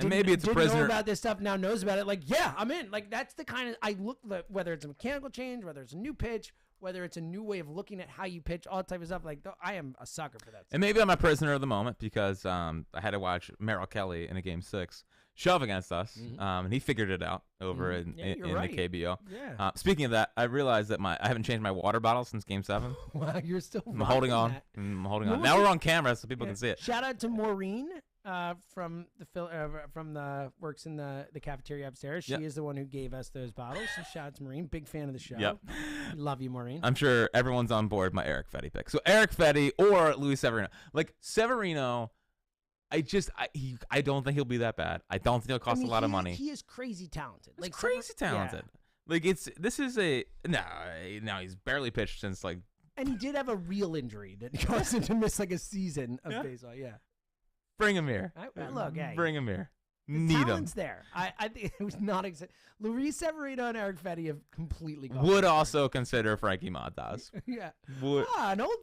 maybe it's a prisoner know about this stuff now knows about it. Like, yeah, I'm in. Like that's the kind of I look whether it's a mechanical change, whether it's a new pitch, whether it's a new way of looking at how you pitch, all type of stuff. Like I am a sucker for that. And maybe I'm a prisoner of the moment because I had to watch Merrill Kelly in a Game 6 shove against us, and he figured it out over in the KBO. Yeah. Speaking of that, I realized that I haven't changed my water bottle since Game 7. Wow, you're still. I'm holding on. Now we're on camera so people can see it. Shout out to Maureen from the works in the cafeteria upstairs. She is the one who gave us those bottles. So shout out to Maureen, big fan of the show. Yep. Love you, Maureen. I'm sure everyone's on board my Eric Fetty pick. So Eric Fetty or Luis Severino. Like Severino, I don't think he'll be that bad. I don't think he'll cost a lot of money. He is crazy talented. Like crazy talented. Yeah. Like he's barely pitched since like. And he did have a real injury that caused him to miss like a season of baseball. Yeah. Bring him here. Bring him here. Need him. Talent's there. I think it was not Luis Severino and Eric Fetty have completely gone. Would also consider Frankie Montas. Yeah.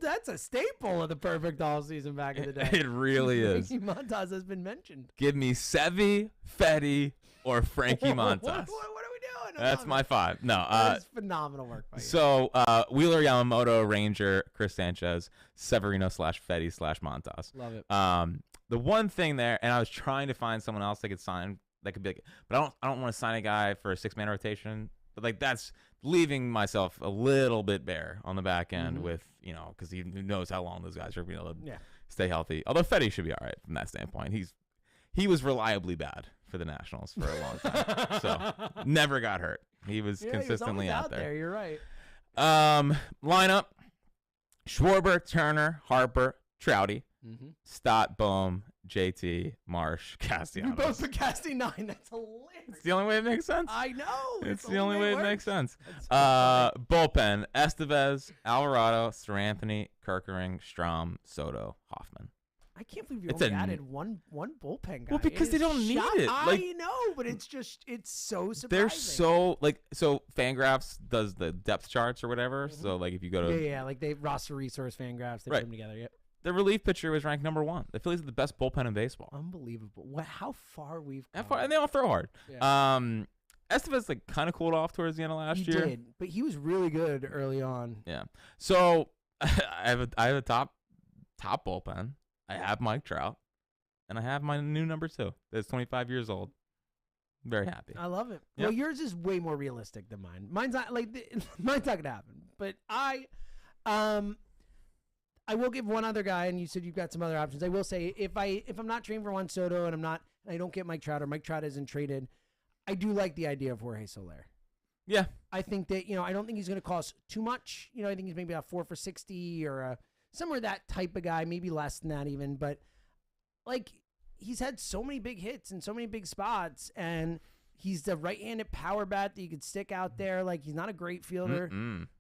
That's a staple of the perfect all season back in the day. It really is. Frankie Montas has been mentioned. Give me Sevy, Fetty, or Frankie Montas. What are we doing? That's my 5. No. That's phenomenal work by you. So Wheeler, Yamamoto, Ranger, Chris Sanchez, Severino /Fetty /Montas. Love it. The one thing there, and I was trying to find someone else that could sign, that could be like, but I don't want to sign a guy for a 6-man rotation. But like that's leaving myself a little bit bare on the back end with, because he knows how long those guys are going to be able to stay healthy. Although Fetty should be all right from that standpoint. He was reliably bad for the Nationals for a long time. So never got hurt. He was consistently out there. You're right. Lineup: Schwarber, Turner, Harper, Trouty, Stott, Bohm, JT, Marsh, We Castellanos. both put Casty 9. That's hilarious. It's the only way it makes sense. I know. It's the only way it makes sense. That's so funny. Bullpen: Estevez, Alvarado, Seranthony, Kerkering, Strom, Soto, Hoffman. I can't believe you It's only a- added one bullpen guy. Well, because It they is don't need it. I Like- know, but it's so surprising. They're so so Fangraphs does the depth charts or whatever. Mhm. So like if you go to Yeah, like they roster resource fan graphs, they Right. put them together. Yep. the relief pitcher was ranked number 1. The Phillies are the best bullpen in baseball. Unbelievable. How far we've That gone. far, and they all throw hard. Yeah. Estevez like kind of cooled off towards the end of last He year. did, but he was really good early on. Yeah. So I have a top bullpen. I have Mike Trout, and I have my new number 2. That's 25 years old. Very happy. I love it. Yep. Well, yours is way more realistic than mine. Mine's not mine's not gonna happen. But I will give one other guy, and you said you've got some other options. I will say if I'm not trading for Juan Soto and I don't get Mike Trout or Mike Trout isn't traded, I do like the idea of Jorge Soler. Yeah. I think that I don't think he's going to cost too much. I think he's maybe a 4 for $60 or somewhere that type of guy, maybe less than that even. But like he's had so many big hits in so many big spots, and he's the right-handed power bat that you could stick out there. Like he's not a great fielder.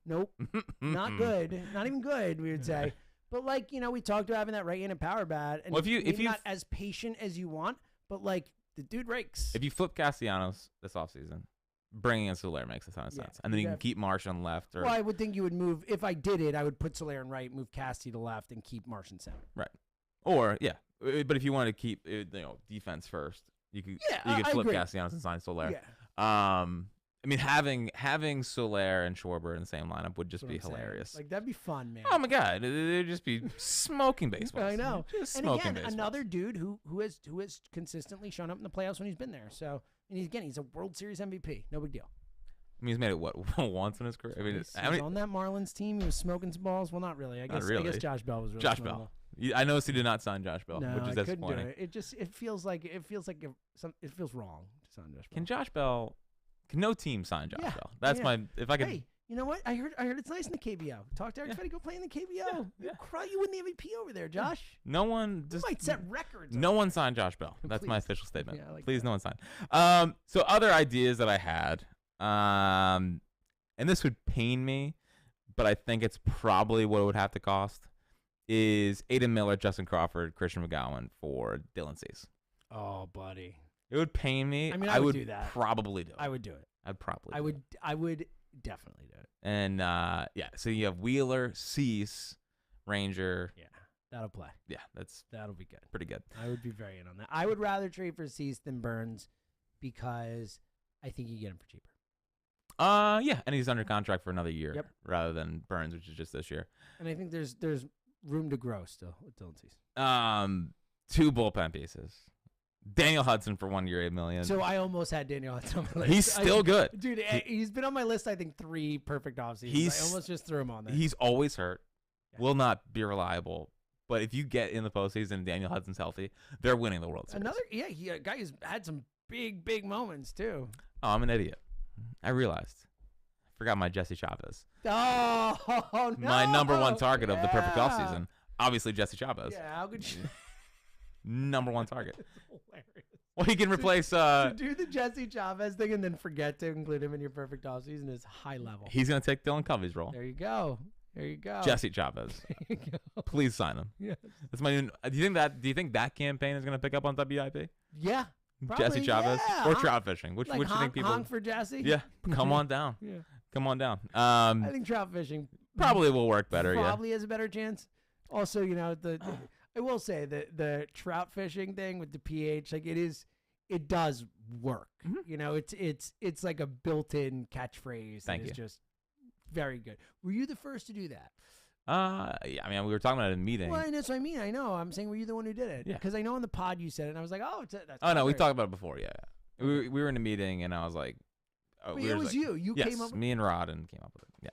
Nope, not good, not even good. We would say. But like we talked about having that right-handed power bat, and Well, if you not as patient as you want, but like the dude rakes. If you flip Castellanos this offseason, bringing in Soler makes a ton of sense, and then you can keep Marsh on left. Or Well, I would think you would move. If I did it, I would put Soler in right, move Casty to left, and keep Marsh in center. right, or yeah. But if you want to keep defense first, you could I flip agree. Castellanos and sign Soler. Yeah, I mean, having Soler and Schwarber in the same lineup would just that's be what I'm saying. hilarious. Like that'd be fun, man. Oh my God, it'd just be smoking baseballs. I know. Just And smoking again, baseballs. another dude who has consistently shown up in the playoffs when he's been there. So, and he's a World Series MVP. No big deal. I mean, he's made it what once in his career. I mean, He's how many? on that Marlins team. He was smoking some balls. Well, not really. I Not guess really. Josh Bell was really Josh smoking Bell. them. I noticed he did not sign Josh Bell, No, which is I couldn't do disappointing. it. It feels like it feels wrong to sign Josh Bell. Can Josh Bell? Can no team sign Josh Yeah, Bell? That's yeah. my. If I could. Hey, you know what? I heard it's nice in the KBO. Talk to Eric Fetty, go play in the KBO. Yeah. You cry, you win the MVP over there, Josh. No one. You might set records. No over one signed Josh Bell. That's my Please. official statement. Yeah, I like Please, that. no one signed. So other ideas that I had, and this would pain me, but I think it's probably what it would have to cost, is Aiden Miller, Justin Crawford, Christian McGowan for Dylan Cease. there. Oh, buddy. It would pain me. I mean, I would would do that. probably do it. I would do it. I'd probably. I do would. it. I would definitely do it. And yeah, so you have Wheeler, Cease, Ranger. Yeah, that'll play. Yeah, that's That'll be good. pretty good. I would be very in on that. I would rather trade for Cease than Burns because I think you get him for cheaper. Yeah, and he's under contract for another year Yep. rather than Burns, which is just this year. And I think there's room to grow still with Dylan Cease. 2 bullpen pieces. Daniel Hudson for 1 year, $8 million. So I almost had Daniel Hudson on my list. He's still good. Dude, he's been on my list, I think, 3 perfect offseasons. He's- I almost just threw him on there. He's always hurt. Yeah. Will not be reliable. But if you get in the postseason and Daniel Hudson's healthy, they're winning the World Series. He a guy who's had some big moments, too. Oh, I'm an idiot. I realized. I forgot my Jesse Chavez. Oh, no. My number 1 target of the perfect Yeah. offseason. Obviously, Jesse Chavez. Yeah, how could you? Number 1 target. It's hilarious. Well, he can replace. To do the Jesse Chavez thing and then forget to include him in your perfect offseason is high level. He's going to take Dylan Covey's role. There you go. There you go. Jesse Chavez. There you go. Please sign him. Yeah. That's my. Do you think that campaign is going to pick up on WIP? Yeah. Jesse Probably, Chavez yeah. or Honk- trout fishing? Which like you think people? honk for Jesse? Yeah, come on down. Yeah. Come on down. I think trout fishing Probably will work better. probably has a better chance. Also, I will say that the trout fishing thing with the pH, like it does work. Mhm. It's like a built-in catchphrase. Thank that is you. just very good. Were you the first to do that? Yeah. I mean, we were talking about it in a meeting. Well, that's what I mean. I know. I'm saying, were you the one who did it? Yeah. Because I know on the pod you said it, and I was like, oh, that's. Oh no, we hilarious. talked about it before. Yeah. We were in a meeting, and I was like, But we it were was like, you. You yes, came up. me and Rodden came up with it. Yeah.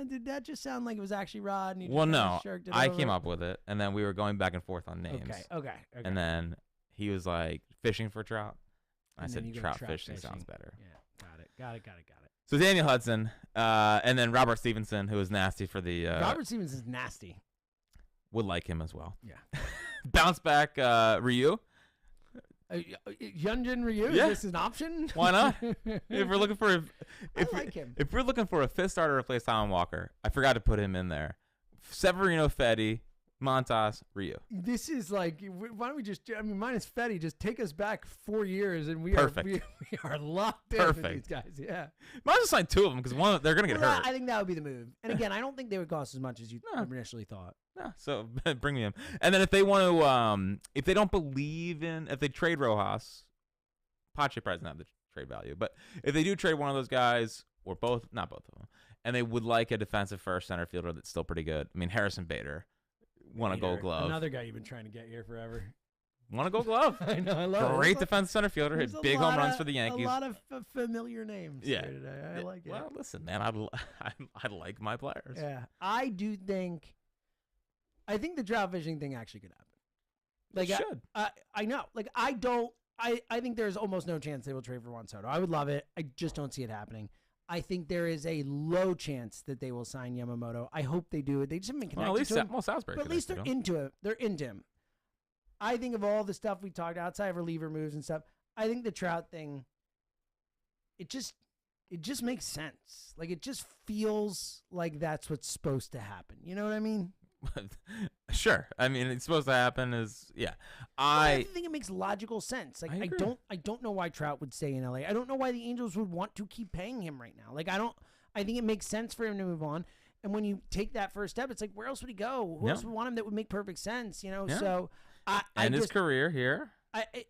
Did that just sound like it was actually Rod? And you Well, just kinda no, shirked it I over? came up with it, and then we were going back and forth on names. Okay. And then he was like, fishing for trout. I And then said, you go trout trout fishing sounds fishing. better. Yeah, got it. So Daniel Hudson, and then Robert Stevenson, who was nasty for the Robert Stevens is nasty. would like him as well. Yeah. bounce back Ryu. Hyunjin Ryu, Yeah. is this an option? Why not? If we're looking for I like him. if we're looking for a fifth starter to replace Tom Walker, I forgot to put him in there. Severino, Fetty, Montas, Ryu. This is like, why don't we just? I mean, minus Fetty, just take us back 4 years, and we Perfect. we are locked in with these guys. Yeah, Might as well sign two of them because one they're gonna get hurt. I think that would be the move. And again, I don't think they would cost as much as you initially thought. No, so bring me in. And then if they want to, if they don't believe in, if they trade Rojas, Pache probably doesn't have the trade value, but if they do trade one of those guys or both, not both of them, and they would like a defensive first center fielder that's still pretty good. I mean, Harrison Bader won a Gold Glove. Another guy you've been trying to get here forever. Won a Gold Glove. I know. I love it. Great defensive center fielder. Hit big home runs for the Yankees. A lot of familiar names. Yeah. Here today. I like it. Well, listen, man, I like my players. Yeah, I do think. I think the drought fishing thing actually could happen. Like, It should. I know. Like, I don't. I think there's almost no chance they will trade for Juan Soto. I would love it. I just don't see it happening. I think there is a low chance that they will sign Yamamoto. I hope they do. They just haven't been connected Well, at least to him. Salisbury. But at least they're into it. They're into him. I think of all the stuff we talked outside of reliever moves and stuff. I think the Trout thing. It just makes sense. Like, it just feels like that's what's supposed to happen. You know what I mean? Sure. I mean, it's supposed to happen. I think it makes logical sense. Like, I agree. I don't know why Trout would stay in LA. I don't know why the Angels would want to keep paying him right now. Like, I think it makes sense for him to move on. And when you take that first step, it's like, where else would he go? Who else would want him that would make perfect sense? You know. Yeah. So his career here.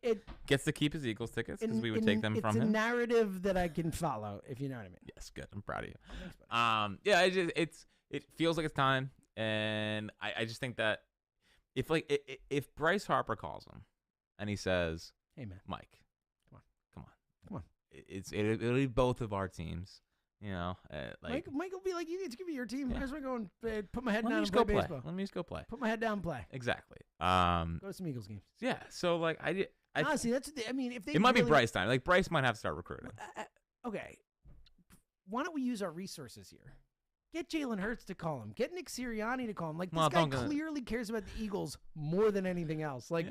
It Gets to keep his Eagles tickets because we would take them from him. It's a him. narrative that I can follow, if you know what I mean. Yes, good. I'm proud of you. Thanks, buddy. Yeah, it feels like it's time, and I just think that if Bryce Harper calls him and he says, "Hey man, Mike, come on, it'll be both of our teams." You know, Mike will be like, "You need to give me your team. Yeah. I just want to go and put my head let down me and just play go play. baseball. Let me just go play. Put my head down and play. Exactly. Go to some Eagles games." Yeah. So like Honestly, that's I mean, if they it might be really- Bryce time. Like Bryce might have to start recruiting. Okay, why don't we use our resources here? Get Jalen Hurts to call him. Get Nick Sirianni to call him. Like, this guy clearly cares about the Eagles more than anything else. Like,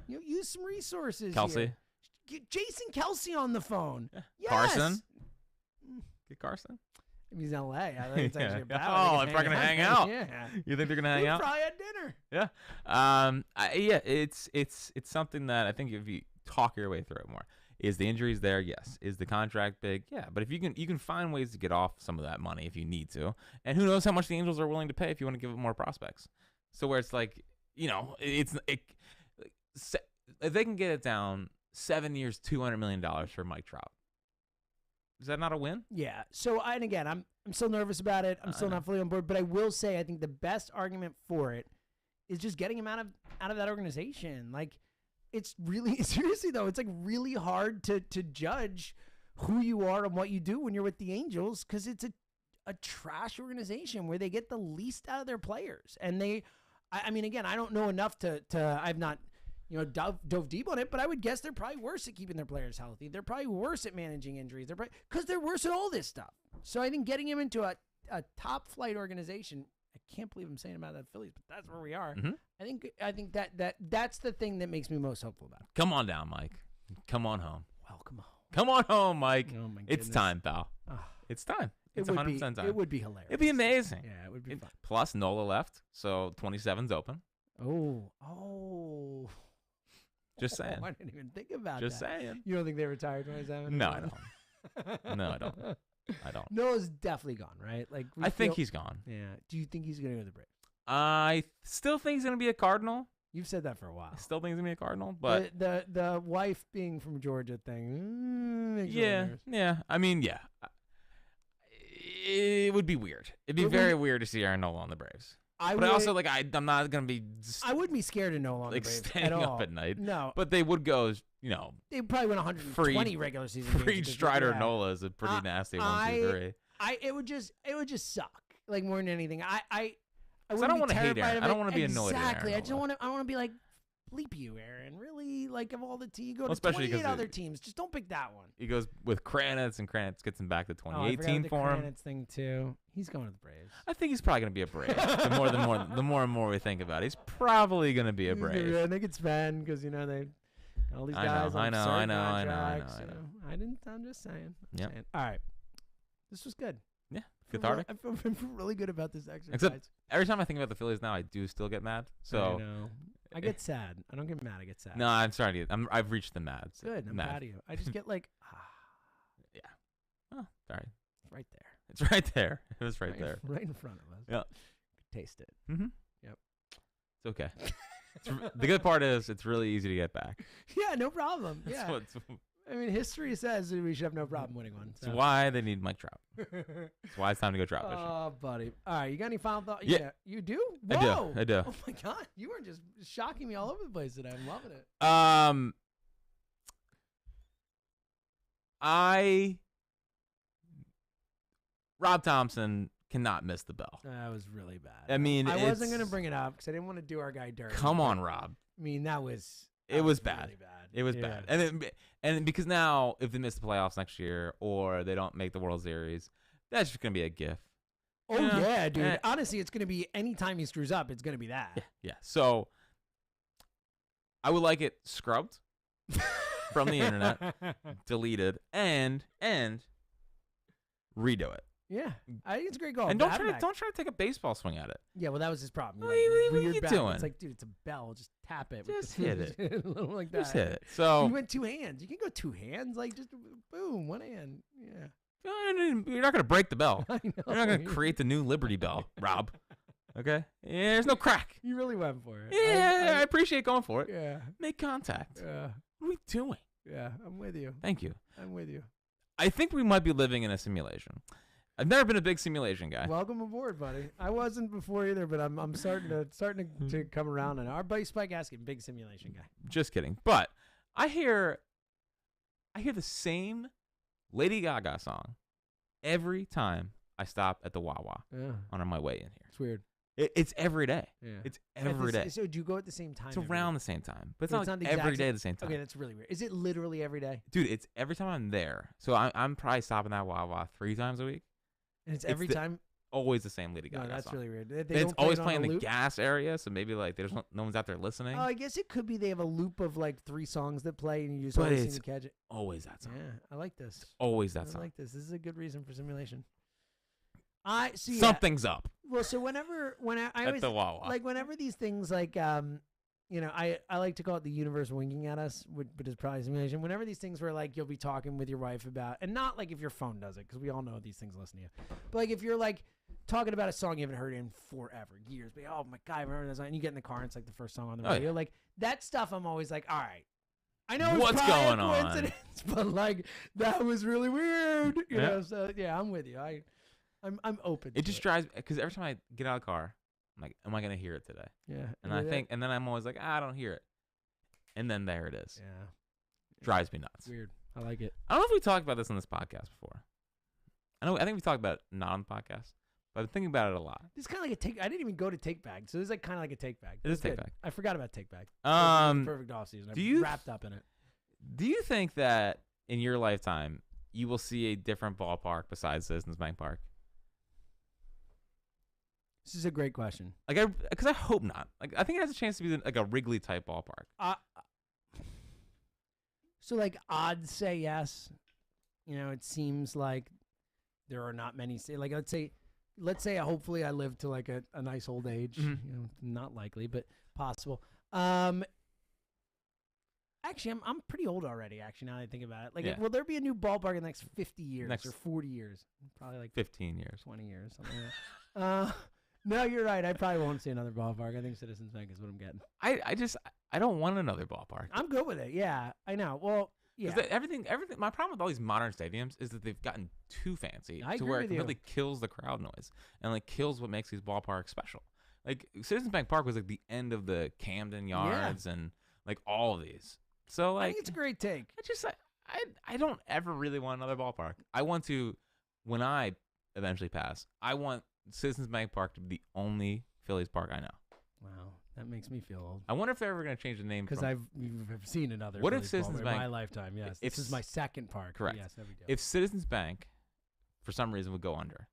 you know, use some resources. Kelsey. Here. Get Jason Kelsey on the phone. Yeah. Yes. Carson. Get Carson. I mean, he's in LA. I think it's actually a bad. Oh, they're probably gonna hang out. Yeah. You think they're gonna hang We'll out? probably at dinner. Yeah. It's something that I think if you talk your way through it more, is the injuries there? Yes. Is the contract big? Yeah. But if you can find ways to get off some of that money if you need to, and who knows how much the Angels are willing to pay if you want to give them more prospects. So where it's like, you know, if they can get it down 7 years, $200 million for Mike Trout. Is that not a win? Yeah. So, and again, I'm still nervous about it. I'm still not fully on board, but I will say I think the best argument for it is just getting him out of that organization. Like, it's really seriously though, it's like really hard to judge who you are and what you do when you're with the Angels because it's a trash organization where they get the least out of their players. And I mean, again, I don't know enough to I've not, you know, dove deep on it, but I would guess they're probably worse at keeping their players healthy. They're probably worse at managing injuries. They're probably because they're worse at all this stuff. So I think getting him into a top flight organization, I can't believe I'm saying about that Phillies, but that's where we are. Mm-hmm. I think that's the thing that makes me most hopeful about it. Come on down, Mike. Come on home. Welcome home. Come on home, Mike. Oh my It's goodness. time, pal. Oh, It's time. It's it would 100% time. It would be hilarious. It'd be amazing. Yeah, it would be fun. Plus, Nola left, so 27's open. Oh. Just saying. I didn't even think about Just that. saying. You don't think they retired 27? No, I don't. No, I don't. I don't. Noah's definitely gone, right? Like I think he's gone. Yeah. Do you think he's gonna go to the Braves? I still think he's gonna be a Cardinal. You've said that for a while. I still think he's gonna be a Cardinal, but the wife being from Georgia thing. Makes me yeah, nervous. yeah. I mean, yeah. It would be weird. It'd be very weird to see Aaron Nola on the Braves. But I also like I'm not gonna be. I wouldn't be scared of Nola on like the Braves staying at all. up at night. No, But they would go. You know, they probably win 120 regular season games. Freed because- Strider yeah. Nola is a pretty nasty 1, 2, 3. It would just suck. Like more than anything, I I don't want to hate Aaron. I don't want to be annoyed at Exactly. Aaron I don't want to be like, bleep you, Aaron. Really, like of all the teams, you go to especially 28 other teams. Just don't pick that one. He goes with Kranitz, and Kranitz gets him back to 2018 for him. Kranitz thing too. He's going to the Braves. I think he's probably gonna be a Brave. the more and more we think about it, he's probably gonna be a Brave. I think it's Sven because they all these guys. I know. I'm just saying. Yep. All right, this was good. Yeah, cathartic. I feel really good about this exercise. Except every time I think about the Phillies now, I do still get mad. So I know. I get sad. I don't get mad. I get sad. No, I'm sorry. I've reached the mad. Good. I'm proud of you. I just get like, yeah. Oh, sorry. It's right there. It's right there. It was right there. Right in front of us. Yeah. Taste it. Mm-hmm. Yep. It's okay. The good part is it's really easy to get back. Yeah, no problem. Yeah. I mean, history says that we should have no problem winning one. That's why they need Mike Trout. That's why it's time to go Trout fishing. Oh, buddy. All right, you got any final thoughts? Yeah. You do? Whoa. I do. Oh, my God. You were just shocking me all over the place today. I'm loving it. Rob Thompson cannot miss the bell. That was really bad. I mean, I wasn't going to bring it up because I didn't want to do our guy dirty. Come on, Rob. I mean, that was bad. Really bad. It was bad. And because now, if they miss the playoffs next year or they don't make the World Series, that's just going to be a gift. Oh, yeah, dude. Honestly, it's going to be anytime he screws up, it's going to be that. Yeah. So I would like it scrubbed from the internet, deleted, and redo it. Yeah, I think it's a great goal. And don't try to take a baseball swing at it. Yeah, well, that was his problem. What are you bat. doing? It's like, dude, it's a bell. Just tap it. Just hit it. Like that. Just hit it. So you went two hands. You can go two hands. Like just boom, one hand. Yeah. You're not gonna break the bell. I know. You're not gonna create the new Liberty Bell, Rob. Okay. Yeah, there's no crack. You really went for it. Yeah, I appreciate going for it. Yeah. Make contact. Yeah. What are we doing? Yeah, I'm with you. Thank you. I'm with you. I think we might be living in a simulation. I've never been a big simulation guy. Welcome aboard, buddy. I wasn't before either, but I'm starting to come around. And our buddy Spike Askin, big simulation guy. Just kidding. But I hear the same Lady Gaga song every time I stop at the Wawa on my way in here. It's weird. It's every day. Yeah. It's every day. So do you go at the same time? It's around the same time, but it's not like the every day at the same time. Okay, that's really weird. Is it literally every day? Dude, it's every time I'm there. So I'm probably stopping at Wawa 3 times a week. And it's every time? Always the same Lady Gaga that's song. really weird. It's always playing the gas area, so maybe like there's no one's out there listening. Oh, I guess it could be they have a loop of like 3 songs that play and you just always seem to catch it. Always that song. Yeah, I like this. It's always that song. I like this. This is a good reason for simulation. I see. Something's up. Well, so when I at always the Wawa. like whenever these things like I like to call it the universe winking at us, but it's probably simulation. Whenever these things where like you'll be talking with your wife about, and not like if your phone does it, because we all know these things listen to you, but like if you're like talking about a song you haven't heard in forever, years, but oh my God, I remember that song, and you get in the car and it's like the first song on the radio, like that stuff. I'm always like, all right, I know what's it's going a coincidence, on, but like that was really weird, you know. So yeah, I'm with you. I'm open. It just drives because every time I get out of the car, I'm like, am I gonna hear it today? Yeah. And then I'm always like, I don't hear it. And then there it is. Yeah. Drives me nuts. Weird. I like it. I don't know if we talked about this on this podcast before. I think we talked about it not on the podcast, but I've been thinking about it a lot. This is kind of like a take. I didn't even go to Take Bag, so this is like kind of like a Take Bag. It is Take Bag. I forgot about Take Bag. Perfect off season. Wrapped up in it. Do you think that in your lifetime you will see a different ballpark besides Citizens Bank Park? This is a great question. Because I hope not. Like, I think it has a chance to be like a Wrigley type ballpark. So like odds say yes. You know, it seems like there are not many. Like let's say hopefully I live to like a nice old age. Mm-hmm. You know, not likely, but possible. Actually, I'm pretty old already. Actually, now that I think about it, like, will there be a new ballpark in the next 50 years or 40 years? Probably like 15 years, 20 years, something like that. No, you're right. I probably won't see another ballpark. I think Citizens Bank is what I'm getting. I don't want another ballpark. I'm good with it. Yeah, I know. Well, yeah. Everything. My problem with all these modern stadiums is that they've gotten too fancy to where it really kills the crowd noise and like kills what makes these ballparks special. Like Citizens Bank Park was like the end of the Camden Yards and like all of these. So like, I think it's a great take. I don't ever really want another ballpark. I want to, when I eventually pass, I want Citizens Bank Park to be the only Phillies park I know. Wow. That makes me feel old. I wonder if they're ever going to change the name. Because I've seen another. What if Phillies Citizens ballpark Bank? in my lifetime? Yes. If This is my second park. Correct. Yes, every day. If Citizens Bank, for some reason, would go under,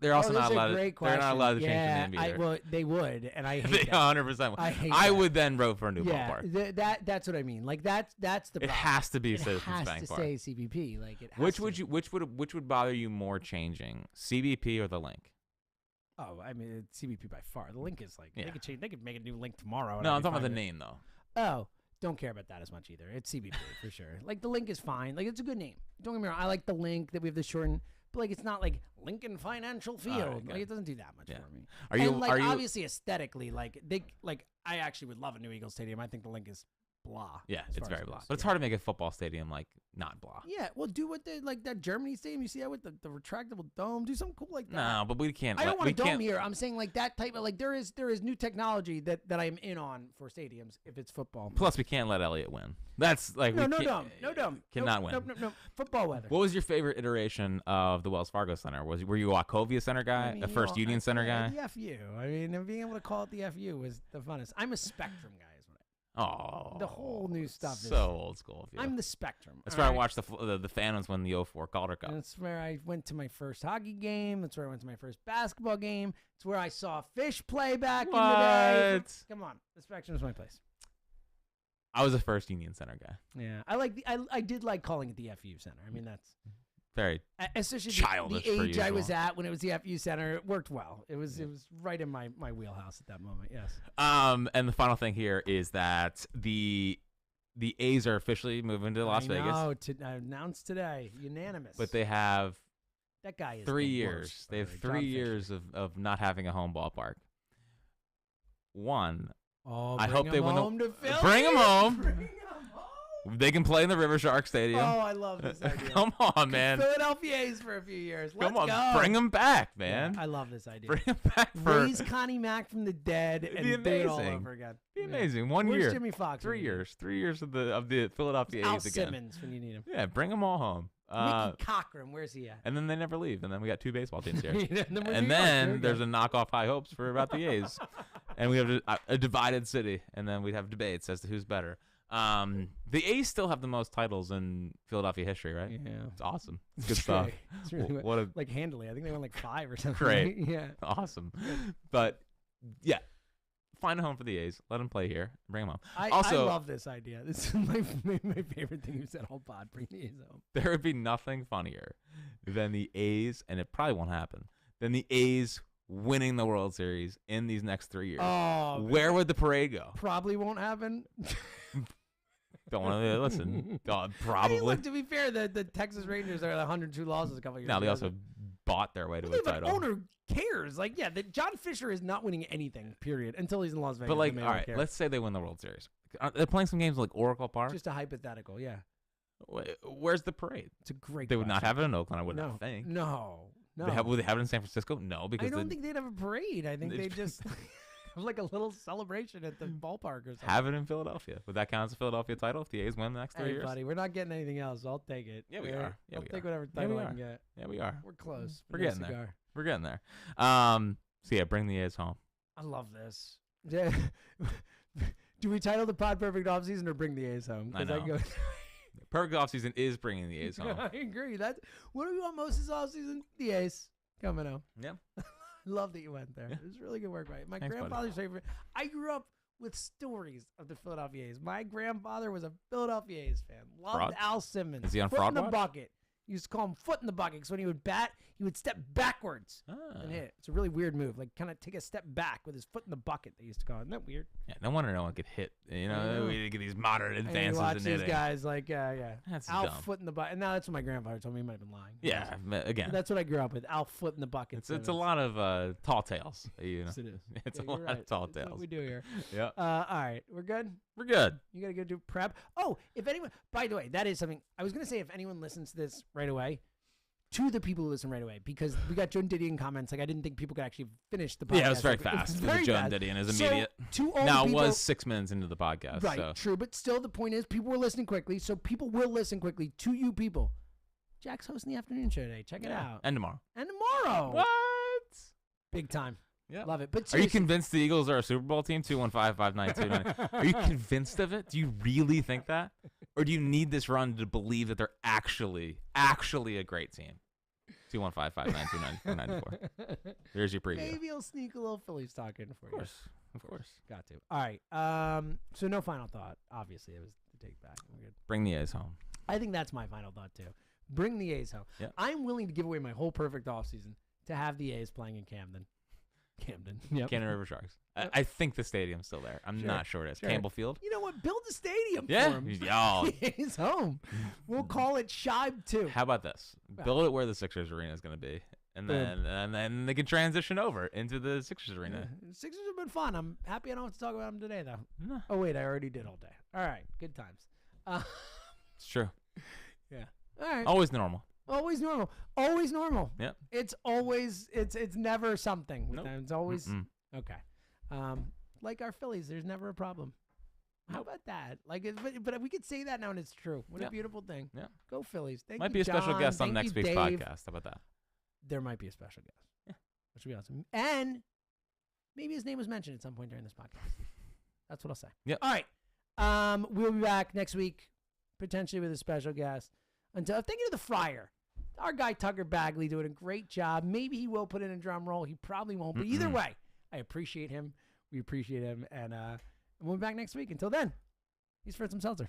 they're also not allowed. They're not allowed to change the name either. Well, they would, and I hate They that. 100%. I hate I that. would then vote for a new ballpark. That's what I mean. Like that's the It problem. has to be It Citizens has Bank to Park. say CBP. Like it. Has Which to. would bother you more changing, CBP or the Link? Oh, I mean it's CBP by far. The Link is like Yeah. they could change. They could make a new Link tomorrow. and No, I'd I'm be talking about fine the with it. name though. Oh, don't care about that as much either. It's CBP for sure. Like the Link is fine. Like it's a good name. Don't get me wrong. I like the Link that we have the shortened, but like it's not like Lincoln Financial Field. good. Like it doesn't do that much Yeah. for me. Are you? And like are you? obviously aesthetically, like they like I actually would love a new Eagles Stadium. I think the Link is blah. Yeah, as it's far very as blah. goes. But it's Yeah. hard to make a football stadium like not blah. Yeah, well, do what they like that Germany stadium. You see that with the retractable dome. Do something cool like that. No, but we can't. I don't want we a dome can't, here. I'm saying like that type of like there is new technology that I am in on for stadiums if it's football. Plus, we can't let Elliott win. That's like no we can't, dome, no dome, Cannot nope, win. No, football weather. What was your favorite iteration of the Wells Fargo Center? Were you a Wachovia Center guy, I mean, a First Union Center guy? The FU. I mean, and being able to call it the FU was the funnest. I'm a Spectrum guy. Is what Oh, the whole new stuff is- So old school. Of you. I'm the Spectrum. That's all where I right? watched the Phantoms win the 04 Calder Cup. That's where I went to my first hockey game. That's where I went to my first basketball game. It's where I saw Fish play back in the day. What? Come on, the Spectrum is my place. I was a First Union Center guy. Yeah, I like I did like calling it the FU Center. I mean, that's Very especially childish the per age I was usual. at when it was the FU Center. It worked well. It was right in my wheelhouse at that moment. Yes. And the final thing here is that the A's are officially moving to Las Vegas, No, announced today, unanimous. but they have that guy is 3 the years. worst, They by have the way. 3 John Fisher. years of not having a home ballpark. One, Oh, I hope they win the- home to Philly. bring 'em home. Bring 'em home. they can play in the River Shark Stadium. Oh, I love this idea. Come on, man. Philadelphia A's for a few years. Let's Come on, go. bring them back, Yeah, man. I love this idea. Bring them back for. Raise Connie Mack from the dead It'd and be do it all amazing. over again. Be Yeah. amazing. 1 Where's year. Jimmy Fox? 3 years. 3 years of the Philadelphia Al A's again. Simmons when you need him. Yeah, bring them all home. Mickey Cochran, where's he at? And then they never leave. And then we got 2 baseball teams here. and then, where's New And York? then There we there's go. a knockoff high hopes for about the A's. And we have a divided city. And then we'd have debates as to who's better. The A's still have the most titles in Philadelphia history, right? Yeah. It's awesome. It's good stuff. great. It's really What a like handily. I think they won like 5 or something. Great. right? Yeah. awesome. But yeah, find a home for the A's. Let them play here. Bring them home. I Also- love this idea. This is my favorite thing you said all pod. Bring the A's home. There would be nothing funnier than the A's, and it probably won't happen, than the A's winning the World Series in these next 3 years. Oh, Where would the parade go? probably won't happen. Don't want to listen. I mean, Probably. look, to be fair, the Texas Rangers are 102 losses a couple years No, they ago. also bought their way to Yeah, a but title. owner cares. Like, yeah, John Fisher is not winning anything, period, until he's in Las Vegas. But like, and they all don't right, care. let's say they win the World Series. They're playing some games like Oracle Park. Just a hypothetical, yeah. Where's the parade? It's a great They would not question. have it in Oakland, I would no, not think. No, no. Would they have it in San Francisco? No, because I don't they think they'd have a parade. I think They- they just have like a little celebration at the ballpark or something. have it in Philadelphia. Would that count as a Philadelphia title if the A's win the next 3 Hey, years? buddy, we're not getting anything else. I'll take it. Yeah, we All right? are. Yeah, I'll we take are. whatever Yeah, title we I are. can get. Yeah, we are. We're close. We're but no getting there. cigar. We're getting there. So yeah, bring the A's home. I love this. Yeah. Do we title the pod Perfect Offseason or Bring the A's Home? I 'Cause know. Perfect offseason is bringing the A's home. I agree. That's what do we want most this offseason? The A's coming home. Yeah. Love that you went there. Yeah. It was really good work, right? My Thanks, buddy. grandfather's favorite. I grew up with stories of the Philadelphia A's. My grandfather was a Philadelphia A's fan. Loved Fraud? Al Simmons. Is he on Foot Fraud in the Watch? bucket. He used to call him foot in the bucket because when he would bat, he would step backwards Ah. and hit. It's a really weird move. Like kind of take a step back with his foot in the bucket. They used to call it. Isn't that weird? Yeah, no wonder no one could hit. You I know, know. we get these modern And you advances watch in these hitting. guys like, yeah. That's Al dumb. foot in the bucket. And now that's what my grandfather told me. He might have been lying. Yeah, again, That's what I grew up with. Al foot in the bucket. it's a lot of tall tales. You know, Yes, it is. it's Yeah, a you're lot right. of tall That's what tales. we do here. Yeah, All right. We're good? we're good. You got to go do prep. Oh, if anyone, by the way, that is something I was going to say. If anyone listens to this right away, to the people who listen right away, because we got Joan Didion comments. Like, I didn't think people could actually finish the podcast. Yeah, it was very Like, fast. very With Joe fast. Diddy and his So, immediate. to all Now the it people, was 6 minutes into the podcast. right, So. true, but still, the point is, people were listening quickly, so people will listen quickly. To you people, Jack's hosting the afternoon show today. Check it Yeah. out. And tomorrow. And tomorrow, What? big time. Yeah. Love it. But Are you seriously, convinced the Eagles are a Super Bowl team? 215-592-90. Are you convinced of it? Do you really think that? Or do you need this run to believe that they're actually a great team? 215-592-94. There's your preview. maybe I'll sneak a little Phillies talk in for you. Of course. Got to. All right. So no final thought. Obviously, it was the take back. We're good. Bring the A's home. I think that's my final thought too. Bring the A's home. Yeah. I'm willing to give away my whole perfect offseason to have the A's playing in Camden. Yep. Cannon River Sharks. I think the stadium's still there. I'm not sure it is. Sure. Campbell Field? You know what? Build a stadium Yeah. for him. Y'all. He's home. We'll call it Shibe 2. How about this? Build it where the Sixers arena is going to be. And then they can transition over into the Sixers arena. Yeah. Sixers have been fun. I'm happy I don't have to talk about them today, though. No. Oh, wait. I already did all day. All right. Good times. It's true. Yeah. All right. Always normal. Always normal. Always normal. Yep. It's always, it's never something. With Nope. them. It's always, Okay. like our Phillies, there's never a problem. How about that? Like, but we could say that now, and it's true. What a beautiful thing. Yeah. Go Phillies. Thank Might you, be a special John. guest on Thank next you, week's Dave. podcast. How about that? There might be a special guest. Yeah. Which would be awesome. And maybe his name was mentioned at some point during this podcast. That's what I'll say. Yep. All right. We'll be back next week, potentially with a special guest. Until thank you to the Friar. Our guy Tucker Bagley doing a great job. Maybe he will put in a drum roll. He probably won't. But either way, I appreciate him. We appreciate him. And we'll be back next week. Until then, he's Fritz and Seltzer.